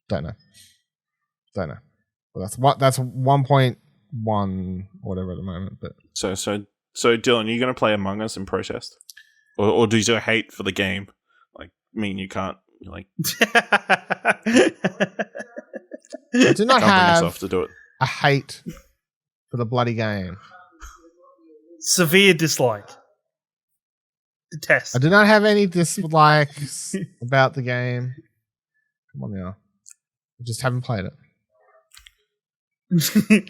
don't know. But that's 1.1 whatever at the moment. But So Dylan, are you going to play Among Us in protest, or do you hate for the game? Like, mean you can't like. I do not Can't bring have yourself to do it. a hate for the bloody game. Severe dislike. Detest. I do not have any dislikes about the game. Come on now. I just haven't played it.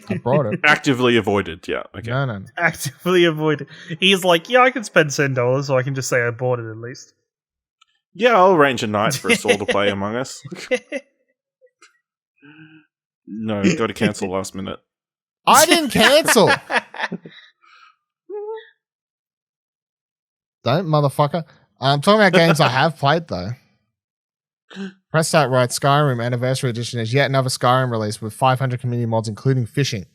I brought it. Actively avoided. Yeah. Okay. No. Actively avoid it. He's like, yeah, I can spend $10, so I can just say I bought it at least. Yeah, I'll arrange a night for us all to play Among Us. No, got to cancel last minute. I didn't cancel. Don't, motherfucker. I'm talking about games I have played, though. Press Start writes, Skyrim Anniversary Edition is yet another Skyrim release with 500 community mods, including fishing.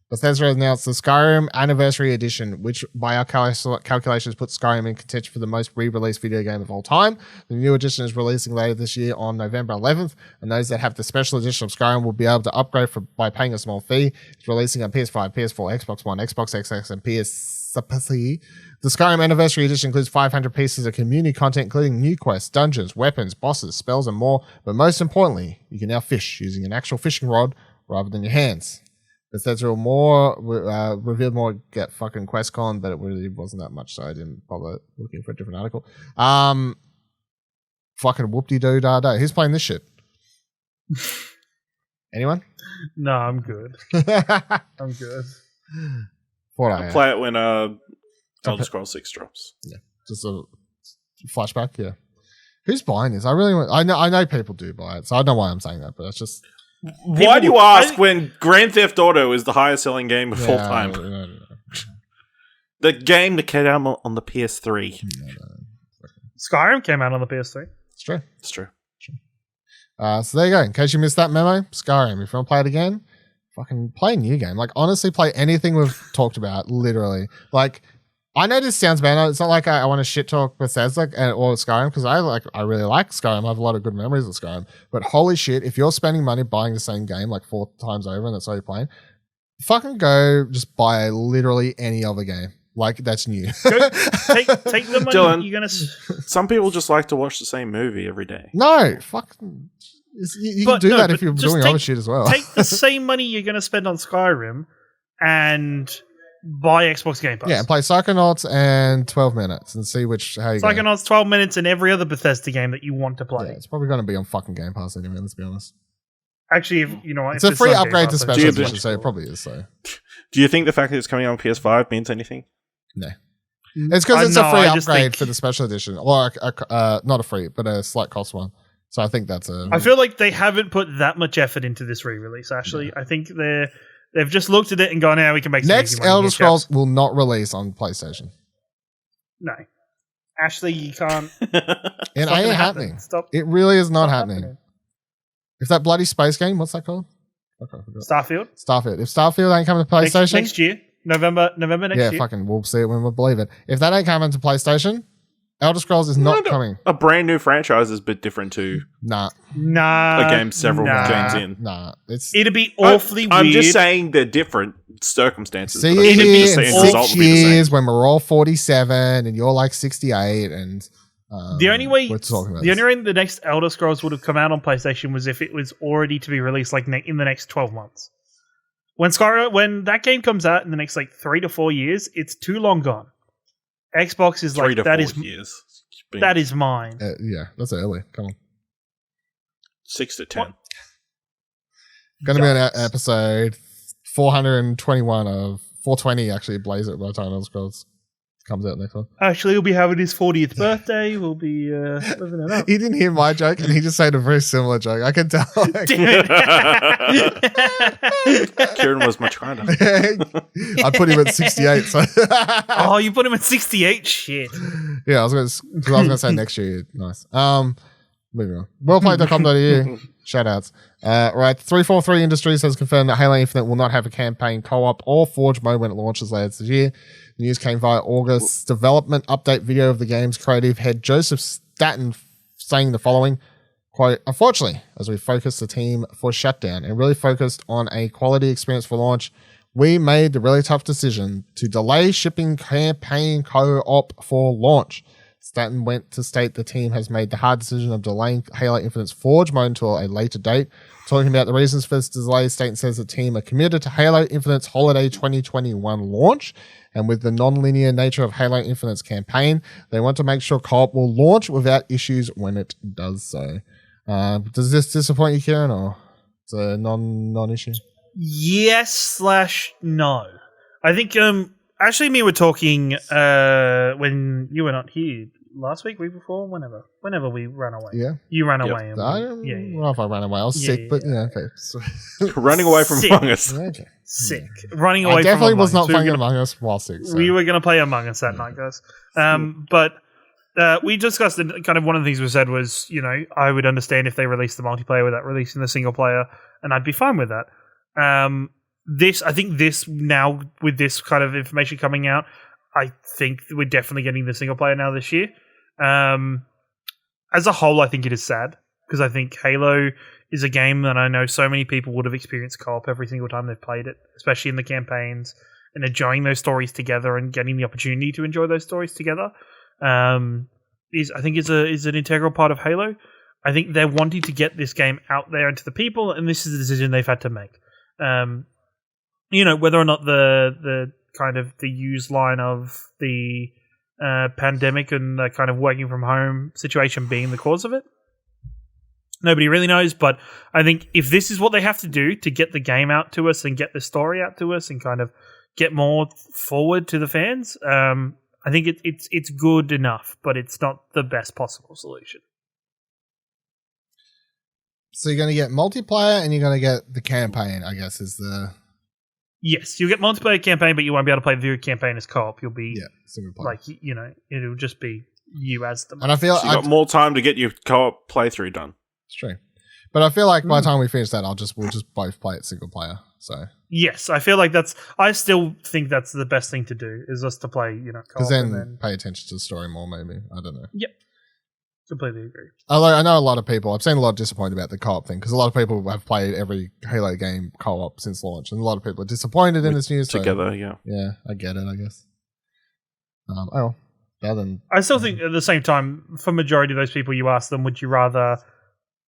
Bethesda announced the Skyrim Anniversary Edition, which by our calculations puts Skyrim in contention for the most re-released video game of all time. The new edition is releasing later this year on November 11th, and those that have the special edition of Skyrim will be able to upgrade by paying a small fee. It's releasing on PS5, PS4, Xbox One, Xbox XX, and PS4. The Skyrim Anniversary Edition includes 500 pieces of community content, including new quests, dungeons, weapons, bosses, spells, and more. But most importantly, you can now fish using an actual fishing rod rather than your hands. Bethesda revealed more get fucking QuestCon, but it really wasn't that much, so I didn't bother looking for a different article. Fucking whoop-de-doo-da-da. Who's playing this shit? Anyone? No, I'm good. I'm good. I'll play it when Elder Scrolls 6 drops. Yeah, just a flashback. Yeah, who's buying this? I really want. I know people do buy it, so I don't know why I'm saying that, but it's just. Why do you ask when Grand Theft Auto is the highest selling game of all time? No. The game that came out on the PS3. Skyrim came out on the PS3. It's true. It's true. So there you go. In case you missed that memo, Skyrim. If you want to play it again, fucking play a new game. Like, honestly, play anything we've talked about, literally. Like, I know this sounds bad. It's not like I want to shit talk Bethesda or Skyrim, because I really like Skyrim. I have a lot of good memories of Skyrim. But holy shit, if you're spending money buying the same game like 4 times over and that's all you're playing, fucking go just buy literally any other game. Like, that's new. Take the money. Dylan, You're gonna. Some people just like to watch the same movie every day. No, fuck. You can do that if you're doing other shit as well. Take the same money you're going to spend on Skyrim and buy Xbox Game Pass. Yeah, and play Psychonauts and 12 minutes and see how you go. Psychonauts 12 minutes and every other Bethesda game that you want to play. Yeah, it's probably going to be on fucking Game Pass anyway, let's be honest. Actually, if, you know what? It's a free upgrade to Special Edition, Edition, so it probably is. So, do you think the fact that it's coming on PS5 means anything? No. It's because it's a free upgrade for the Special Edition. Or, not a free, but a slight cost one. So I think that's a... I feel like they haven't put that much effort into this re-release, actually. Yeah. I think they've just looked at it and gone, we can make some Next Elder Scrolls will not release on PlayStation. No. Ashley, you can't... It ain't happening. Stop. It really is not happening. If that bloody space game, what's that called? Okay, Starfield. If Starfield ain't coming to PlayStation... Next year. November next year. Yeah, fucking, we'll see it when we believe it. If that ain't coming to PlayStation... Elder Scrolls is not coming. A brand new franchise is a bit different to a game several games in. It'd be awfully weird. I'm just saying they're different circumstances. See you here in 6 years when we're all 47 and you're like 68 and the only way the next Elder Scrolls would have come out on PlayStation was if it was already to be released like in the next 12 months. When that game comes out in the next like 3 to 4 years, it's too long gone. Xbox is like, that is mine. Yeah, that's early. Come on. 6 to 10. Going to be on episode 421 of 420, actually, Blaze it by the time Elder Scrolls comes out next one. Actually, he'll be having his 40th birthday. We'll be living it up. He didn't hear my joke, and he just said a very similar joke. I can tell. Damn it. Ciaran was much kinder. I put him at 68. So. Oh, you put him at 68? Shit. Yeah, I was going to say next year. Nice. Moving on. Wellplayed.com.au. Shoutouts. Right. 343 Industries has confirmed that Halo Infinite will not have a campaign co-op or Forge mode when it launches later this year. The news came via August's development update video of the game's creative head Joseph Staten saying the following: Quite unfortunately, as we focused the team for shutdown and really focused on a quality experience for launch, we made the really tough decision to delay shipping campaign co-op for launch. Staten went to state the team has made the hard decision of delaying Halo Infinite's Forge mode until a later date. Talking about the reasons for this delay, Staten says the team are committed to Halo Infinite's Holiday 2021 launch, and with the non-linear nature of Halo Infinite's campaign, they want to make sure co-op will launch without issues when it does so. Does this disappoint you, Ciaran, or it's a non-issue? Yes/no. I think actually me were talking when you were not here last week before, whenever we ran away. Yeah. You ran Yep. away. And I don't know if I ran away. I was sick, but okay. Running away from Sick. Among Us. Okay. Sick. Running away I definitely from was not Among Us. playing Among Us while sick. So. We were going to play Among Us that night, guys. But we discussed it, kind of one of the things we said was, I would understand if they released the multiplayer without releasing the single player, and I'd be fine with that. I think this now, with this kind of information coming out, I think we're definitely getting the single player now this year. As a whole, I think it is sad, because I think Halo is a game that I know so many people would have experienced co-op every single time they've played it, especially in the campaigns, and enjoying those stories together and getting the opportunity to enjoy those stories together. I think is an integral part of Halo. I think they're wanting to get this game out there into the people, and this is the decision they've had to make. Whether or not the kind of the use line of the pandemic and the kind of working from home situation being the cause of it, nobody really knows. But I think if this is what they have to do to get the game out to us and get the story out to us and kind of get more forward to the fans, I think it's good enough, but it's not the best possible solution. So you're going to get multiplayer and you're going to get the campaign, I guess, is the... Yes, you'll get multiplayer campaign, but you won't be able to play the campaign as co-op. You'll be single player. It'll just be you as them. And I feel So you got more time to get your co-op playthrough done. It's true. But I feel like by the time we finish that, we'll just both play it single player. So yes, I feel like I still think that's the best thing to do, is just to play, co-op. Because then pay attention to the story more, maybe. I don't know. Yep. Completely agree. Although I know a lot of people, I've seen a lot of disappointed about the co-op thing, because a lot of people have played every Halo game co-op since launch, and a lot of people are disappointed in this news. Together, so, yeah. Yeah, I get it, I guess. I still think at the same time, for majority of those people, you ask them, would you rather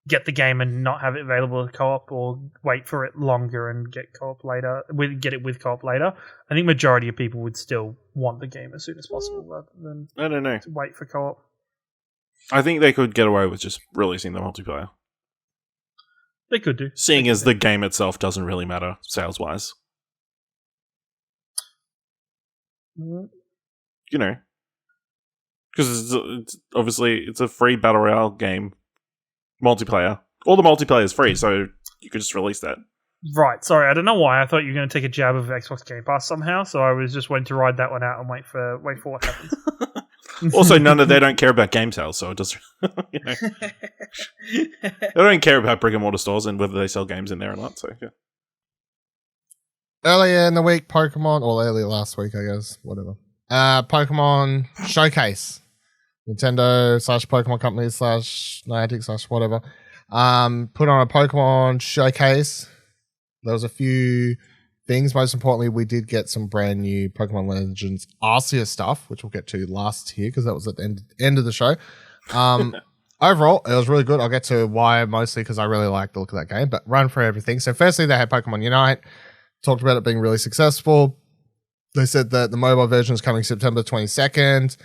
get the game and not have it available as co-op, or wait for it longer and get co-op later, get it with co-op later? I think majority of people would still want the game as soon as possible rather than I don't know. wait for co-op. I think they could get away with just releasing the multiplayer. They could do. Seeing as the game itself doesn't really matter sales-wise. Because it's obviously it's a free Battle Royale game. Multiplayer. All the multiplayer is free, so you could just release that. Right. Sorry, I don't know why. I thought you were going to take a jab of Xbox Game Pass somehow, so I was just waiting to ride that one out and wait for what happens. Also, they don't care about game sales, so it does. They don't care about brick and mortar stores and whether they sell games in there or not. So yeah. Earlier in the week, Pokemon, or earlier last week, I guess, whatever. Pokemon Showcase. Nintendo / Pokemon Company / Niantic / whatever. Put on a Pokemon Showcase. There was a few things. Most importantly, we did get some brand new Pokemon Legends Arceus stuff, which we'll get to last here because that was at the end of the show. Overall, it was really good. I'll get to why mostly because I really like the look of that game, but run through everything. So firstly, they had Pokemon Unite. Talked about it being really successful. They said that the mobile version is coming September 22nd.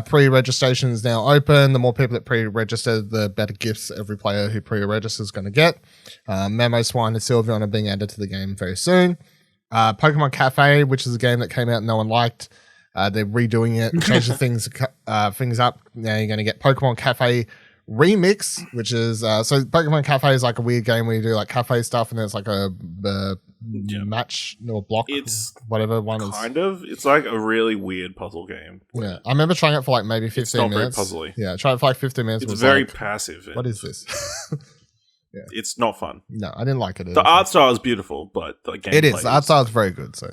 Pre-registration is now open. The more people that pre-register, the better gifts every player who pre-registers is going to get. Memo, Swine, and Sylveon are being added to the game very soon. Pokemon Cafe, which is a game that came out and no one liked. They're redoing it, changing things up. Now you're going to get Pokemon Cafe Remix, which is so Pokemon Cafe is like a weird game where you do like cafe stuff, and there's like a match or block. It's whatever one is. Kind of. It's like a really weird puzzle game. Yeah, I remember trying it for like maybe 15 it's not minutes. Very puzzly. Yeah, I tried it for like 15 minutes. It's very passive. What is this? Yeah. It's not fun. No, I didn't like it. The art style is beautiful, but the gameplay it is. The art style is very good. So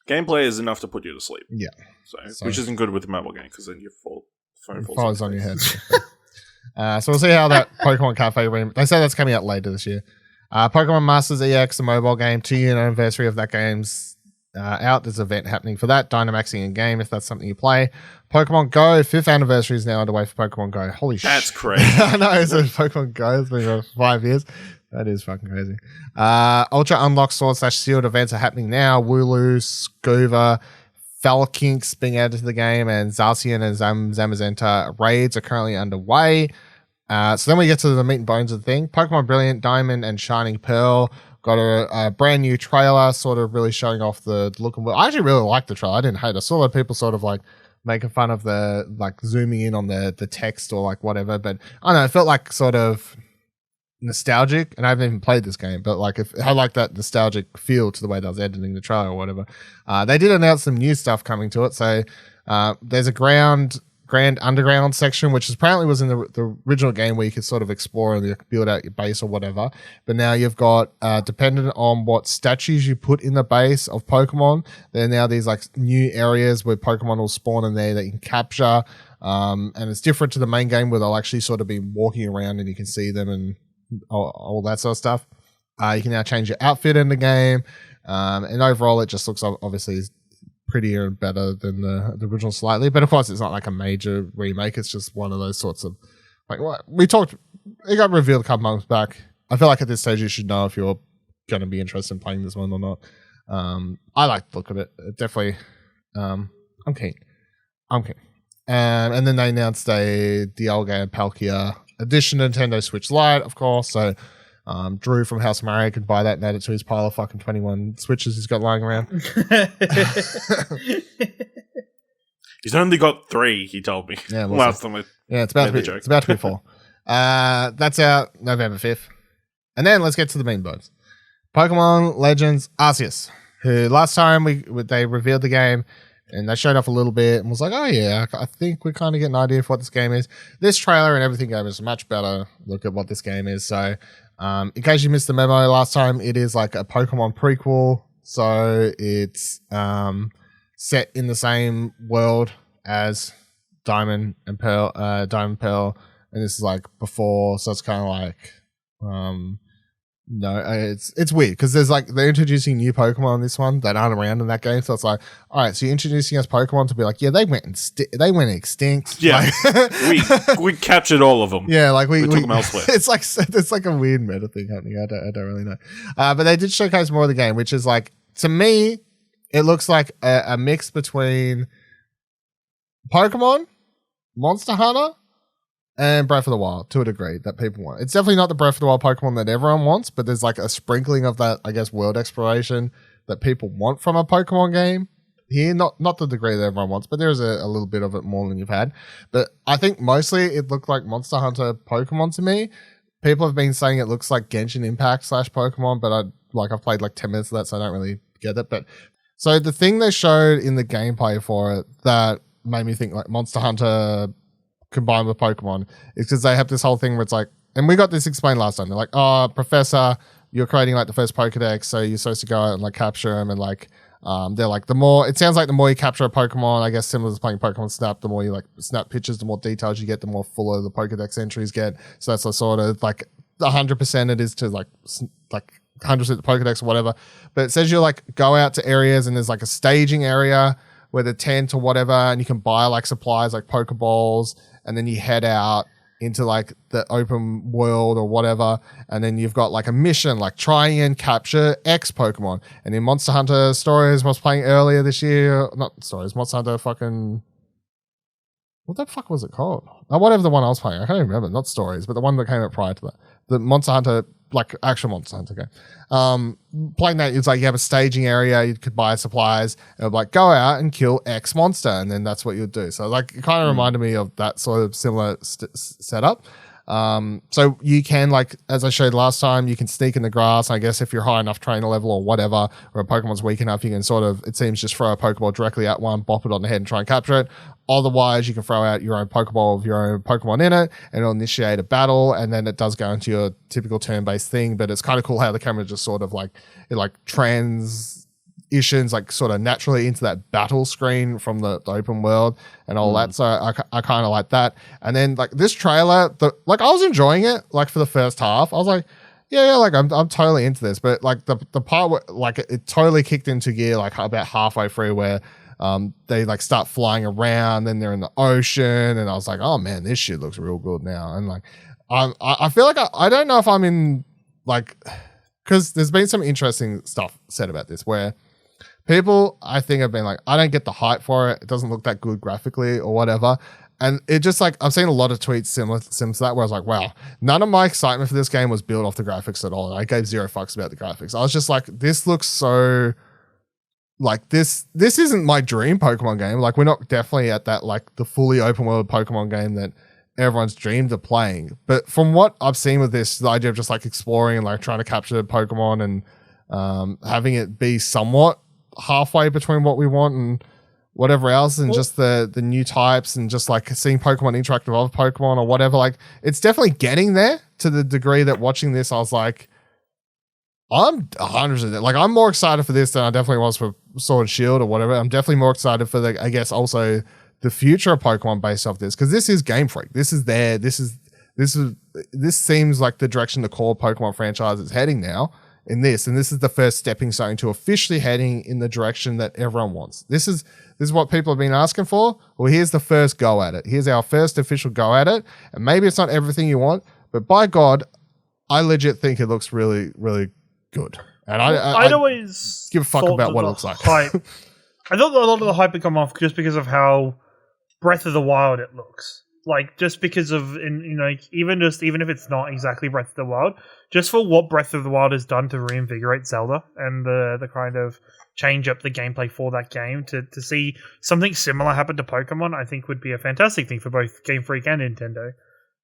gameplay is enough to put you to sleep. Yeah. So which isn't good with a mobile game because then your phone falls on your head. So we'll see how that Pokemon Cafe they say that's coming out later this year. Pokemon Masters EX, the mobile game, 2-year anniversary of that game's out. There's an event happening for that. Dynamaxing in game if that's something you play. Pokemon Go, 5th anniversary is now underway for Pokemon Go. Holy shit. That's crazy. I know, so Pokemon Go has been for 5 years. That is fucking crazy. Ultra Unlocked Sword/Shield events are happening now. Wooloo, Scuba, Falkinks being added to the game, and Zacian and Zamazenta raids are currently underway. So then we get to the meat and bones of the thing. Pokemon Brilliant Diamond and Shining Pearl got a brand new trailer, sort of really showing off the look and I actually really liked the trailer. I didn't hate it. I saw a lot of people sort of like making fun of the like zooming in on the text or like whatever, but I don't know, it felt like sort of nostalgic, and I haven't even played this game, but like if I like that nostalgic feel to the way that I was editing the trailer or whatever. They did announce some new stuff coming to it. So there's a Grand Underground section, which apparently was in the original game where you could sort of explore and build out your base or whatever. But now you've got, dependent on what statues you put in the base of Pokemon, there are now these like new areas where Pokemon will spawn in there that you can capture. And it's different to the main game where they'll actually sort of be walking around and you can see them and all that sort of stuff. You can now change your outfit in the game. And overall, it just looks obviously prettier and better than the original slightly, but of course it's not like a major remake. It's just one of those sorts of like what we talked. It got revealed a couple months back. I feel like at this stage you should know if you're going to be interested in playing this one or not. I like the look of it. Definitely. I'm keen. And then they announced the old game Palkia edition Nintendo Switch Lite, of course. So Drew from House of Mario could buy that and add it to his pile of fucking 21 Switches he's got lying around. He's only got 3, he told me. Yeah, last time it's about to be 4. That's out November 5th. And then let's get to the main bones. Pokemon Legends Arceus, who last time they revealed the game and they showed off a little bit and was like, oh yeah, I think we kind of get an idea of what this game is. This trailer and everything gave us a much better look at what this game is. So in case you missed the memo last time, it is like a Pokemon prequel. So it's set in the same world as Diamond and Pearl. And this is like before. So it's kind of like, no, it's weird because there's like they're introducing new Pokemon in this one that aren't around in that game. So it's like, all right, so you're introducing us Pokemon to be like, yeah, they went extinct. Yeah, like, we captured all of them. Yeah, like we took them elsewhere. It's like a weird meta thing happening. I don't really know. But they did showcase more of the game, which is like, to me, it looks like a mix between Pokemon, Monster Hunter, and Breath of the Wild to a degree that people want. It's definitely not the Breath of the Wild Pokemon that everyone wants, but there's like a sprinkling of that, I guess, world exploration that people want from a Pokemon game here. Not the degree that everyone wants, but there's a little bit of it more than you've had. But I think mostly it looked like Monster Hunter Pokemon to me. People have been saying it looks like Genshin Impact / Pokemon, but I've played like 10 minutes of that, so I don't really get it. But so the thing they showed in the gameplay for it that made me think like Monster Hunter combined with Pokemon is because they have this whole thing where it's like, and we got this explained last time. They're like, oh, Professor, you're creating like the first Pokedex, so you're supposed to go out and like capture them, and like they're like it sounds like the more you capture a Pokemon, I guess similar to playing Pokemon Snap, the more you like snap pictures, the more details you get, the more fuller the Pokedex entries get. So that's a sort of like 100% it is to like 100% the Pokedex or whatever. But it says you like go out to areas and there's like a staging area where the tent or whatever, and you can buy like supplies like Pokeballs, and then you head out into like the open world or whatever, and then you've got like a mission like try and capture X Pokemon. And in Monster Hunter Stories I was playing earlier this year, not Stories, Monster Hunter fucking, what the fuck was it called? Whatever the one I was playing, I can't even remember, not Stories, but the one that came out prior to that, the Monster Hunter, like actual Monster Hunter game. Playing that, it's like you have a staging area, you could buy supplies, and it'd like go out and kill X monster, and then that's what you'd do. So like it kind of reminded me of that sort of similar setup. So you can, like, as I showed last time, you can sneak in the grass. I guess if you're high enough trainer level or whatever, or a Pokemon's weak enough, you can sort of, it seems, just throw a Pokeball directly at one, bop it on the head and try and capture it. Otherwise, you can throw out your own Pokeball with your own Pokemon in it, and it'll initiate a battle, and then it does go into your typical turn-based thing. But it's kind of cool how the camera just sort of like, it like transitions like sort of naturally into that battle screen from the open world and all that. So I kind of like that. And then like this trailer, I was enjoying it like for the first half. I was like, yeah, like I'm totally into this. But like the part where like it totally kicked into gear like about halfway through where they like start flying around, then they're in the ocean, and I was like, oh man, this shit looks real good now. And like I feel like I don't know if I'm in like, because there's been some interesting stuff said about this where people I think have been like, I don't get the hype for it. It doesn't look that good graphically or whatever. And it just like, I've seen a lot of tweets similar to that where I was like, wow, none of my excitement for this game was built off the graphics at all. I gave zero fucks about the graphics. I was just like, this looks so like this isn't my dream Pokemon game. Like we're not definitely at that like the fully open world Pokemon game that everyone's dreamed of playing. But from what I've seen with this, the idea of just like exploring and like trying to capture Pokemon and having it be somewhat halfway between what we want and whatever else, and just the new types and just like seeing Pokemon interact with other Pokemon or whatever, like it's definitely getting there to the degree that watching this, I was like, I'm 100%. Like I'm more excited for this than I definitely was for Sword and Shield or whatever. I'm definitely more excited for the, I guess also the future of Pokemon based off this, because this is Game Freak. This seems like the direction the core Pokemon franchise is heading now in this, and this is the first stepping stone to officially heading in the direction that everyone wants. This is what people have been asking for. Well, here's the first go at it. Here's our first official go at it, and maybe it's not everything you want, but by God, I legit think it looks really, really good. And I'd always give a fuck about what it looks like. Hype. I thought a lot of the hype had come off just because of how Breath of the Wild it looks. Like just because of, even if it's not exactly Breath of the Wild, just for what Breath of the Wild has done to reinvigorate Zelda and the kind of change up the gameplay for that game, to see something similar happen to Pokemon, I think would be a fantastic thing for both Game Freak and Nintendo.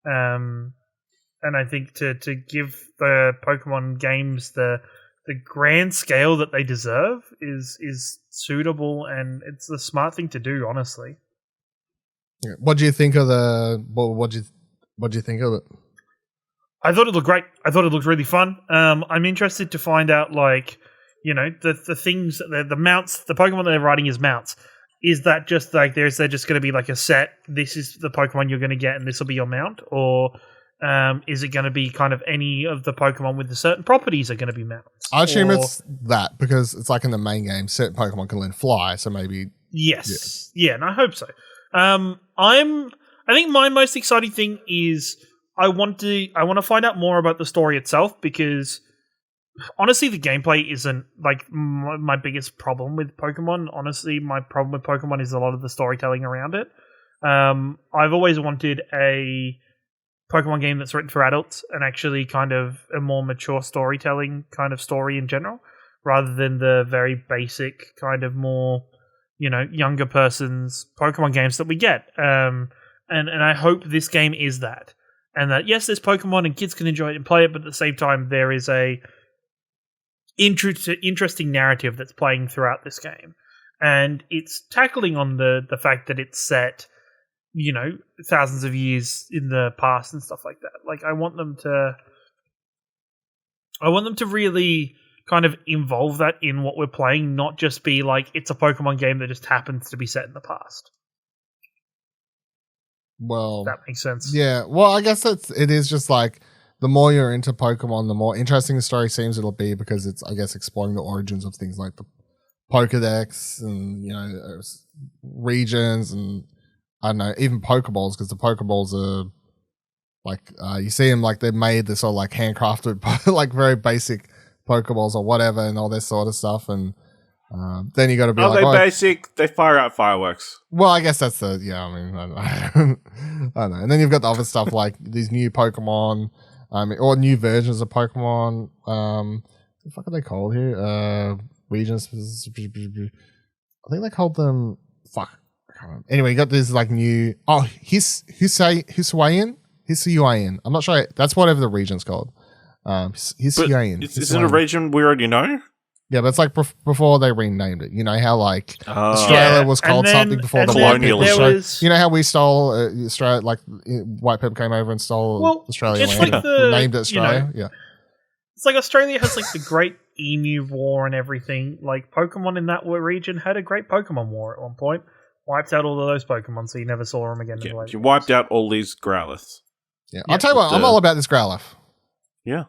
And I think to give the Pokemon games the grand scale that they deserve is suitable, and it's the smart thing to do, honestly. What do you think of what do you think of it? I thought it looked great. I thought it looked really fun. I'm interested to find out, like, the things, the mounts, the Pokemon that they're riding as mounts. Is that just like they're just going to be like a set? This is the Pokemon you're going to get, and this will be your mount, or is it going to be kind of any of the Pokemon with the certain properties are going to be mounts? I assume it's that, because it's like in the main game, certain Pokemon can learn fly, so maybe. Yes, yeah, and I hope so. I think my most exciting thing is I want to find out more about the story itself, because honestly, the gameplay isn't like my biggest problem with Pokemon. Honestly, my problem with Pokemon is a lot of the storytelling around it. I've always wanted a Pokemon game that's written for adults and actually kind of a more mature storytelling kind of story in general, rather than the very basic kind of more, younger person's Pokemon games that we get. And I hope this game is that. And that, yes, there's Pokemon and kids can enjoy it and play it, but at the same time, there is a interesting narrative that's playing throughout this game. And it's tackling on the fact that it's set, thousands of years in the past and stuff like that. Like, I want them to really kind of involve that in what we're playing, not just be like it's a Pokemon game that just happens to be set in the past. Well, that makes sense. Yeah. Well, I guess it is just like the more you're into Pokemon, the more interesting the story seems it'll be, because it's, I guess, exploring the origins of things like the Pokedex and regions and I don't know, even Pokeballs, because the Pokeballs are like you see them like they're made this sort of like handcrafted like very basic Pokeballs or whatever and all this sort of stuff, and then you got to be they basic? They fire out fireworks. Well, I guess that's I don't know. I don't know. And then you've got the other stuff like these new Pokemon, or new versions of Pokemon. What the fuck are they called here? Regions. I think they called them. Fuck. Anyway, you got this like new. Oh, Hisuian. I'm not sure. That's whatever the region's called. Hisuian. Isn't it a region we already know? Yeah, but it's like before they renamed it. You know how like Australia was called something before the white people showed. You know how we stole Australia, like white people came over and stole Australia, it's like named it Australia. Yeah, it's like Australia has like the great Emu War and everything, like Pokemon in that region had a great Pokemon War at one point. Wiped out all of those Pokemon, so you never saw them again. Yeah, in the later you wiped out all these Growliths. Yeah, I'll tell you what, I'm all about this Growlithe. Yeah.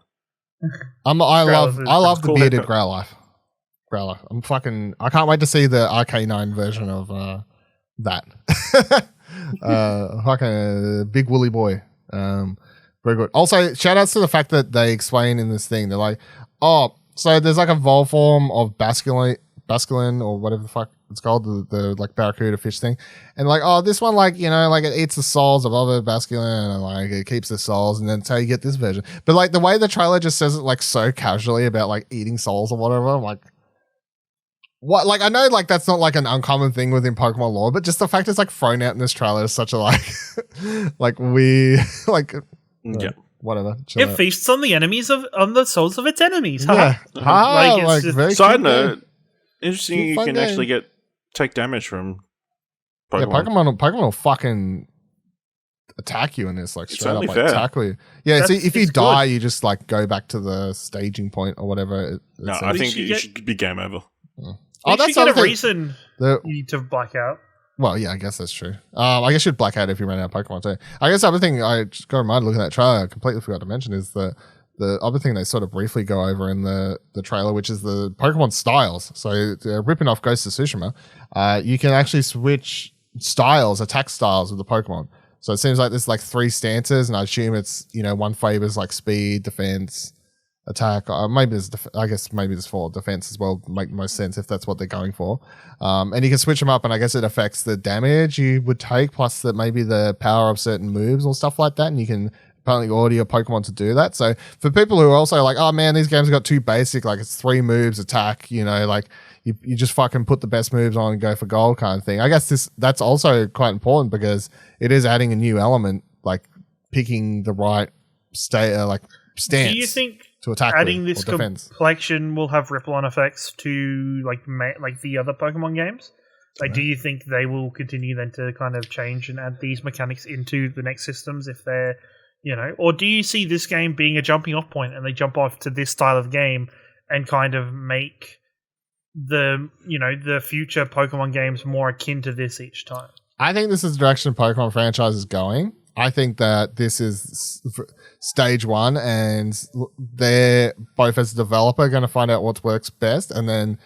I love the cool bearded haircut. Growlithe. I can't wait to see the RK9 version of that. Fucking big woolly boy. Very good. Also, shout outs to the fact that they explain in this thing, they're like, oh, so there's like a vol form of Basculin or whatever the fuck it's called, the like barracuda fish thing. And like, oh, this one, like, you know, like it eats the souls of other Basculin and like it keeps the souls, and then that's how you get this version. But like the way the trailer just says it like so casually about like eating souls or whatever, I'm like, what? Like, I know like that's not like an uncommon thing within Pokemon lore, but just the fact it's like thrown out in this trailer is such a like, like we like, Yeah. whatever. It feasts on the souls of its enemies. Yeah. Like, it's very Side cute note, game. interesting Cute you fun can game. actually take damage from Yeah, Pokemon. Pokemon will fucking attack you in this, like It's straight up only like fair. tackle you. Yeah, That's- see, if you it's die, good. you just like go back to the staging point or whatever. No, says. I think should it get- should be game over. Oh, that's the get other a thing. reason The- to black out. Well, yeah, I guess that's true. I guess you'd black out if you ran out of Pokemon too. I guess the other thing I just got reminded looking at that trailer, I completely forgot to mention, is the other thing they sort of briefly go over in the trailer, which is the Pokemon styles. So ripping off Ghost of Tsushima, you can actually switch styles, attack styles with the Pokemon. So it seems like there's like 3 stances, and I assume it's, you know, one favors like speed, defense, attack. Maybe there's 4 defense as well. Make the most sense if that's what they're going for. And you can switch them up, and I guess it affects the damage you would take, plus that maybe the power of certain moves or stuff like that. And you can apparently order your Pokemon to do that. So for people who are also like, oh man, these games got too basic, like it's 3 moves, attack, you know, like you just fucking put the best moves on and go for gold kind of thing. I guess that's also quite important because it is adding a new element, like picking the right stance. Do you think To attack adding with, this or defense. complexion will have ripple-on effects to like the other Pokemon games? Like, do you think they will continue then to kind of change and add these mechanics into the next systems if they're, you know, or do you see this game being a jumping-off point and they jump off to this style of game and kind of make the future Pokemon games more akin to this each time? I think this is the direction Pokemon franchise is going. I think that this is stage 1, and they're both as a developer going to find out what works best, and then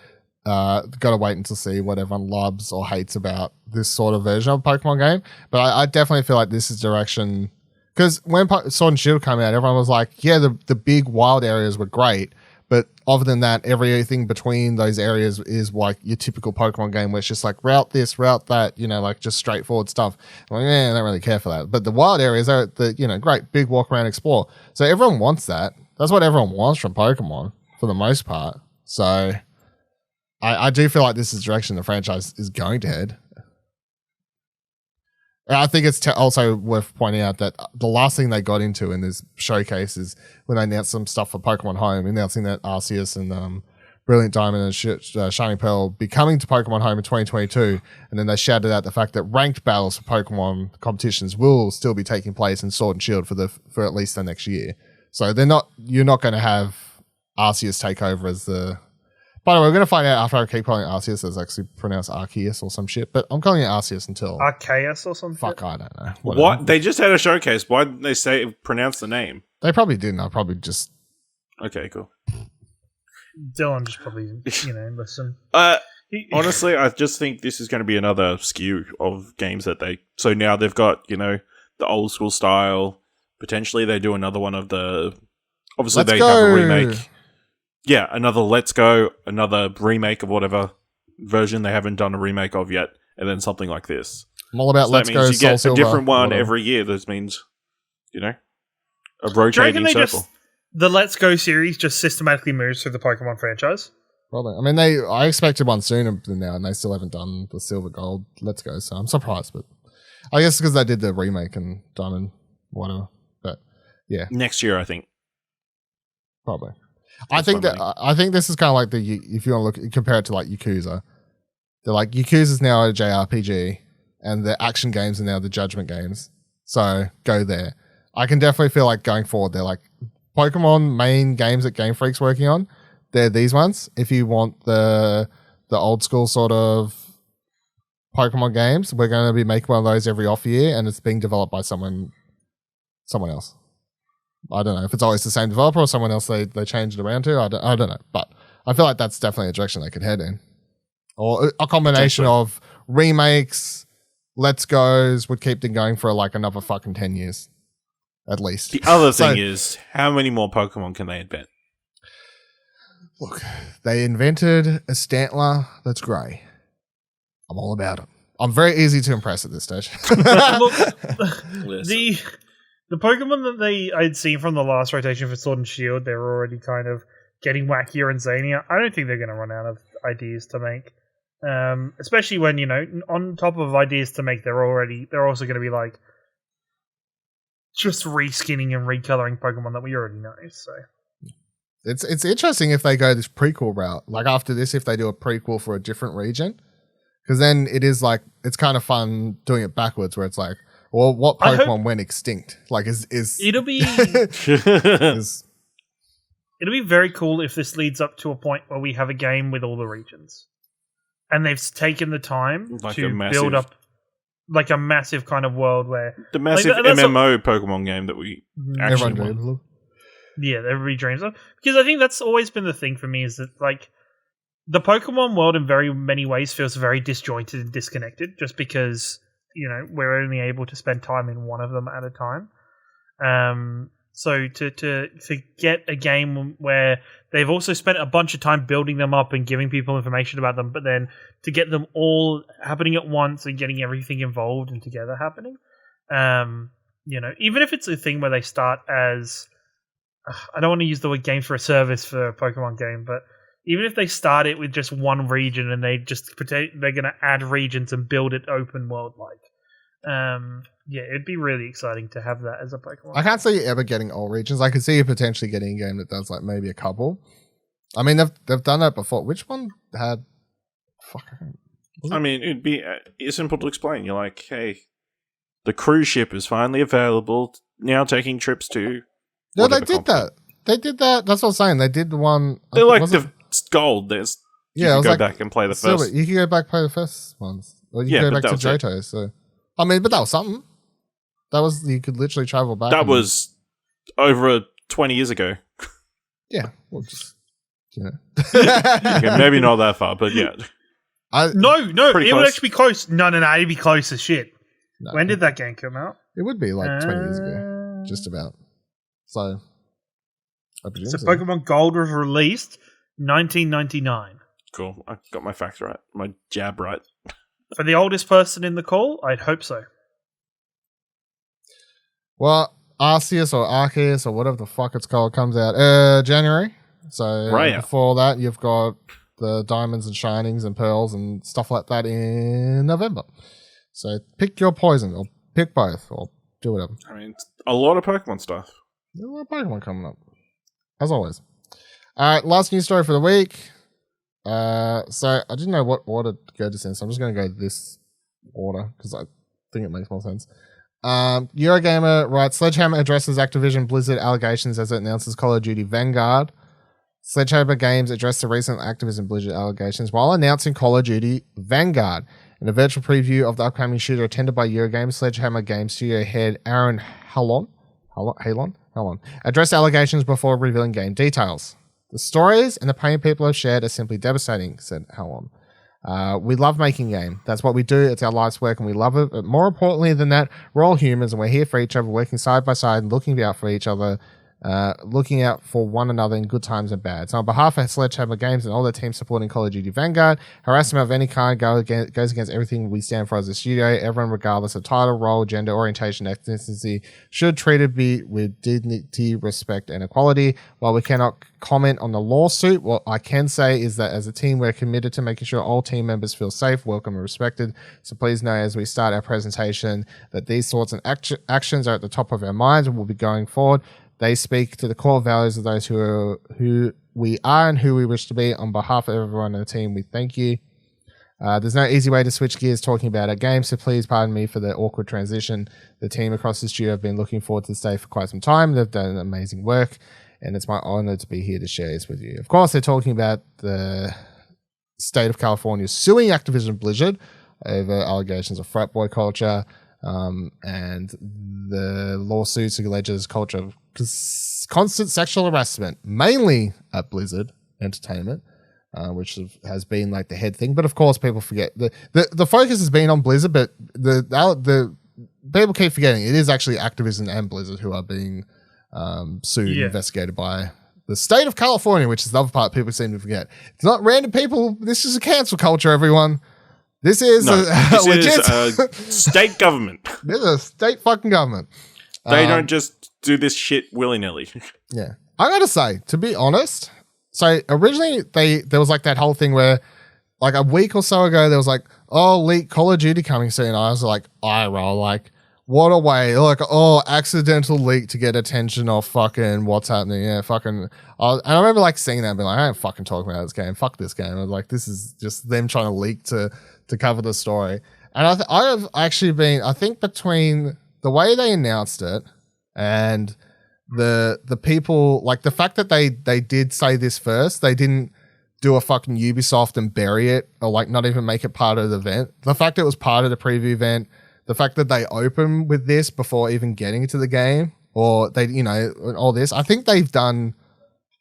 got to wait until see what everyone loves or hates about this sort of version of a Pokemon game. But I definitely feel like this is direction, because when Sword and Shield came out, everyone was like, yeah, the big wild areas were great, but other than that, everything between those areas is like your typical Pokemon game where it's just like route this, route that, you know, like just straightforward stuff. I'm like, I don't really care for that. But the wild areas are great, big walk around, explore. So everyone wants that. That's what everyone wants from Pokemon for the most part. So I do feel like this is the direction the franchise is going to head. I think it's also worth pointing out that the last thing they got into in this showcase is when they announced some stuff for Pokemon Home, announcing that Arceus and Brilliant Diamond and Shining Pearl be coming to Pokemon Home in 2022. And then they shouted out the fact that ranked battles for Pokemon competitions will still be taking place in Sword and Shield for at least the next year. So you're not going to have Arceus take over as the... By the way, we're going to find out after I keep calling it Arceus, it's actually pronounced Arceus or some shit, but I'm calling it Arceus until... Arceus or something? Fuck, I don't know. Whatever. What? They just had a showcase. Why didn't they pronounce the name? They probably didn't. I probably just... Okay, cool. Dylan just probably, listen. Honestly, I just think this is going to be another skew of games that they... So now they've got, the old school style. Potentially they do another one of the... Obviously Let's they go. have a remake. Yeah, another Let's Go, another remake of whatever version they haven't done a remake of yet, and then something like this. I'm all about So Let's that Go means you Soul get a Silver, different one whatever. every year. That means, a Do you rotating reckon circle. the Let's Go series just systematically moves through the Pokemon franchise? Probably. I mean, I expected one sooner than now, and they still haven't done the Silver Gold Let's Go, so I'm surprised, but I guess because they did the remake and Diamond, whatever. But yeah, Next year, I think. probably. That's I think what that I think this is kind of like if you want to compare it to like Yakuza. They're like Yakuza's now a JRPG, and the action games are now the Judgment games. So go there. I can definitely feel like going forward, they're like Pokemon main games that Game Freak's working on. they're these ones. If you want the old school sort of Pokemon games, we're going to be making one of those every off year, and it's being developed by someone else. I don't know if it's always the same developer or someone else they change it around to. I don't know, but I feel like that's definitely a direction they could head in, or a combination of remakes, Let's Goes would keep them going for like another fucking 10 years at least. The other thing is, how many more Pokemon can they invent? Look, they invented a Stantler that's grey. I'm all about it. I'm very easy to impress at this stage. Look, the Pokemon that I'd seen from the last rotation for Sword and Shield, they're already kind of getting wackier and zanier. I don't think they're going to run out of ideas to make. Especially when, on top of ideas to make, they're also going to be like just reskinning and recoloring Pokemon that we already know. So it's interesting if they go this prequel route. Like after this, if they do a prequel for a different region, because then it is like it's kind of fun doing it backwards, where it's like, well, what Pokemon went extinct? Like it'll be it'll be very cool if this leads up to a point where we have a game with all the regions, and they've taken the time to build up like a massive kind of world where the massive MMO Pokemon game that we actually want. Yeah, everybody dreams of. Because I think that's always been the thing for me, is that like the Pokemon world in very many ways feels very disjointed and disconnected, just because we're only able to spend time in one of them at a time. So to get a game where they've also spent a bunch of time building them up and giving people information about them, but then to get them all happening at once and getting everything involved and together happening, even if it's a thing where they start as, I don't want to use the word game for a service for a Pokemon game, but even if they start it with just one region and they're going to add regions and build it open world like, it'd be really exciting to have that as a Pokemon. I can't see you ever getting all regions. I could see you potentially getting a game that does like maybe a couple. I mean, they've done that before. Which one had? Fuck. I mean, it'd be simple to explain. You're like, hey, the cruise ship is finally available now, taking trips to. No, they did that. They did that. That's what I'm saying. They did the one. They're like the gold. There's you can go back and play the silver. first. You can go back and play the first ones, or you can go back to Johto. So, I mean, but that was something. That was, you could literally travel back. That was over 20 years ago. Yeah, well, just okay, maybe not that far, but yeah. No, it would actually be close. No, it'd be close as shit. No. When did that game come out? It would be like 20 years ago, just about. So Pokemon Gold was released 1999. Cool. I got my facts right. My jab right. For the oldest person in the call, I'd hope so. Well, Arceus or Arecus or whatever the fuck it's called comes out January. So before that, you've got the Diamonds and Shinings and Pearls and stuff like that in November. So pick your poison, or pick both, or do whatever. I mean, it's a lot of Pokemon stuff. There's a lot of Pokemon coming up, as always. All right, last news story for the week. So I didn't know what order to go to, so I'm just going to go this order because I think it makes more sense. Eurogamer writes, Sledgehammer addresses Activision Blizzard allegations as it announces Call of Duty Vanguard. Sledgehammer Games addressed the recent Activision Blizzard allegations while announcing Call of Duty Vanguard. In a virtual preview of the upcoming shooter attended by Eurogamer, Sledgehammer Games studio head Aaron Halon addressed allegations before revealing game details. The stories and the pain people have shared are simply devastating, said Halon. We love making game. That's what we do. It's our life's work and we love it. But more importantly than that, we're all humans and we're here for each other, working side by side and looking out for each other, looking out for one another in good times and bad. So on behalf of Sledgehammer Games and all their teams supporting Call of Duty Vanguard, harassment of any kind goes against everything we stand for as a studio. Everyone, regardless of title, role, gender, orientation, ethnicity, should treat it with dignity, respect, and equality. While we cannot comment on the lawsuit, what I can say is that as a team, we're committed to making sure all team members feel safe, welcome, and respected. So please know as we start our presentation that these sorts of actions are at the top of our minds and will be going forward. They speak to the core values of those who we are and who we wish to be. On behalf of everyone in the team, we thank you. There's no easy way to switch gears talking about our game, so please pardon me for the awkward transition. The team across the studio have been looking forward to this day for quite some time. They've done amazing work. and it's my honor to be here to share this with you. Of course, they're talking about the state of California suing Activision Blizzard over allegations of frat boy culture, and the lawsuits alleges culture of constant sexual harassment, mainly at Blizzard Entertainment, which has been like the head thing. But of course, people forget the focus has been on Blizzard, but the people keep forgetting it is actually Activision and Blizzard who are being sued, investigated by the state of California, which is the other part people seem to forget. It's not random people. This is a cancel culture, everyone. This is a state government. This is a state fucking government. They don't just do this shit willy-nilly. Yeah. I gotta say, to be honest, so originally there was like that whole thing where like a week or so ago there was like, oh, leak Call of Duty coming soon. And I was like, eye roll, like what a way, like, oh, accidental leak to get attention off fucking what's happening. Yeah, fucking. And I remember like seeing that and being like, I ain't fucking talking about this game. Fuck this game. I was like, this is just them trying to leak to cover the story. And I've actually been, I think between the way they announced it and the people, like the fact that they did say this first, they didn't do a fucking Ubisoft and bury it or like not even make it part of the event. The fact it was part of the preview event, the fact that they open with this before even getting into the game, or they, you know, all this, I think they've done,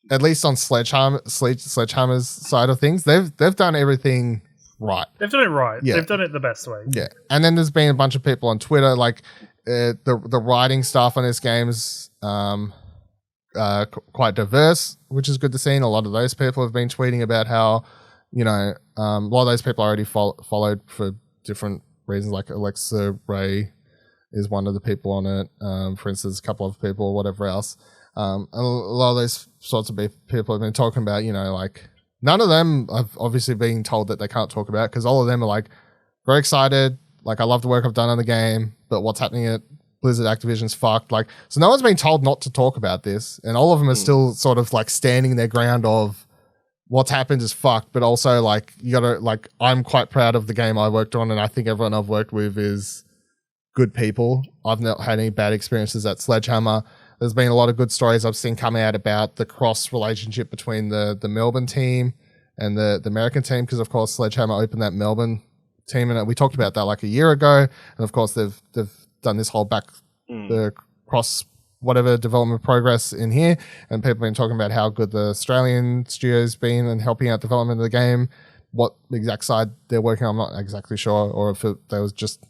at least on Sledgehammer's side of things, they've done everything right. They've done it right. Yeah. They've done it the best way. Yeah. And then there's been a bunch of people on Twitter, like the writing staff on this game is quite diverse, which is good to see. And a lot of those people have been tweeting about how, you know, a lot of those people I already followed for different reasons, like Alexa Ray is one of the people on it. For instance, a couple of people, whatever else. And a lot of those sorts of people have been talking about, you know, like none of them have obviously been told that they can't talk about, because all of them are like very excited. Like, I love the work I've done on the game, but what's happening at Blizzard Activision's fucked. Like, so no one's been told not to talk about this, and all of them are still sort of like standing their ground of what's happened is fucked, but also like you gotta, like, I'm quite proud of the game I worked on, and I think everyone I've worked with is good people. I've not had any bad experiences at Sledgehammer. There's been a lot of good stories I've seen coming out about the cross relationship between the Melbourne team and the American team, because of course Sledgehammer opened that Melbourne team, and we talked about that like a year ago, and of course they've done this whole the cross whatever development progress in here, and people have been talking about how good the Australian studio's been and helping out development of the game. What exact side they're working on, I'm not exactly sure, or if there was just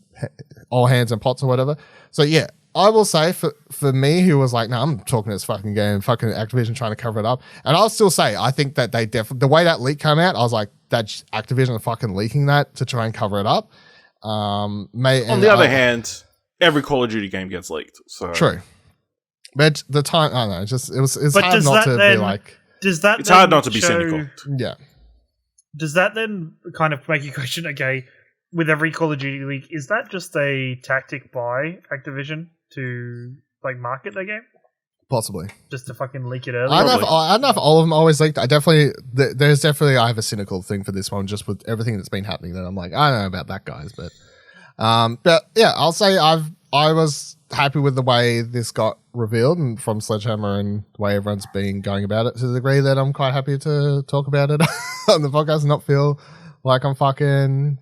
all hands and pots or whatever. So yeah, I will say for me, who was like, no, I'm talking this fucking game, fucking Activision trying to cover it up. And I'll still say, I think that they definitely, the way that leak came out, I was like, that's Activision fucking leaking that to try and cover it up. On the other hand, every Call of Duty game gets leaked. So true. But the time, I don't know, it's But hard not to be like, it's hard not to be cynical. yeah. Does that then kind of make you question, okay, with every Call of Duty leak, is that just a tactic by Activision to like market their game? Possibly. Just to fucking leak it early? I don't know if all of them always leaked. I have a cynical thing for this one, just with everything that's been happening, that I'm like, I don't know about that, guys, but yeah, I'll say I was happy with the way this got revealed and from Sledgehammer, and the way everyone's been going about it, to the degree that I'm quite happy to talk about it on the podcast and not feel like I'm fucking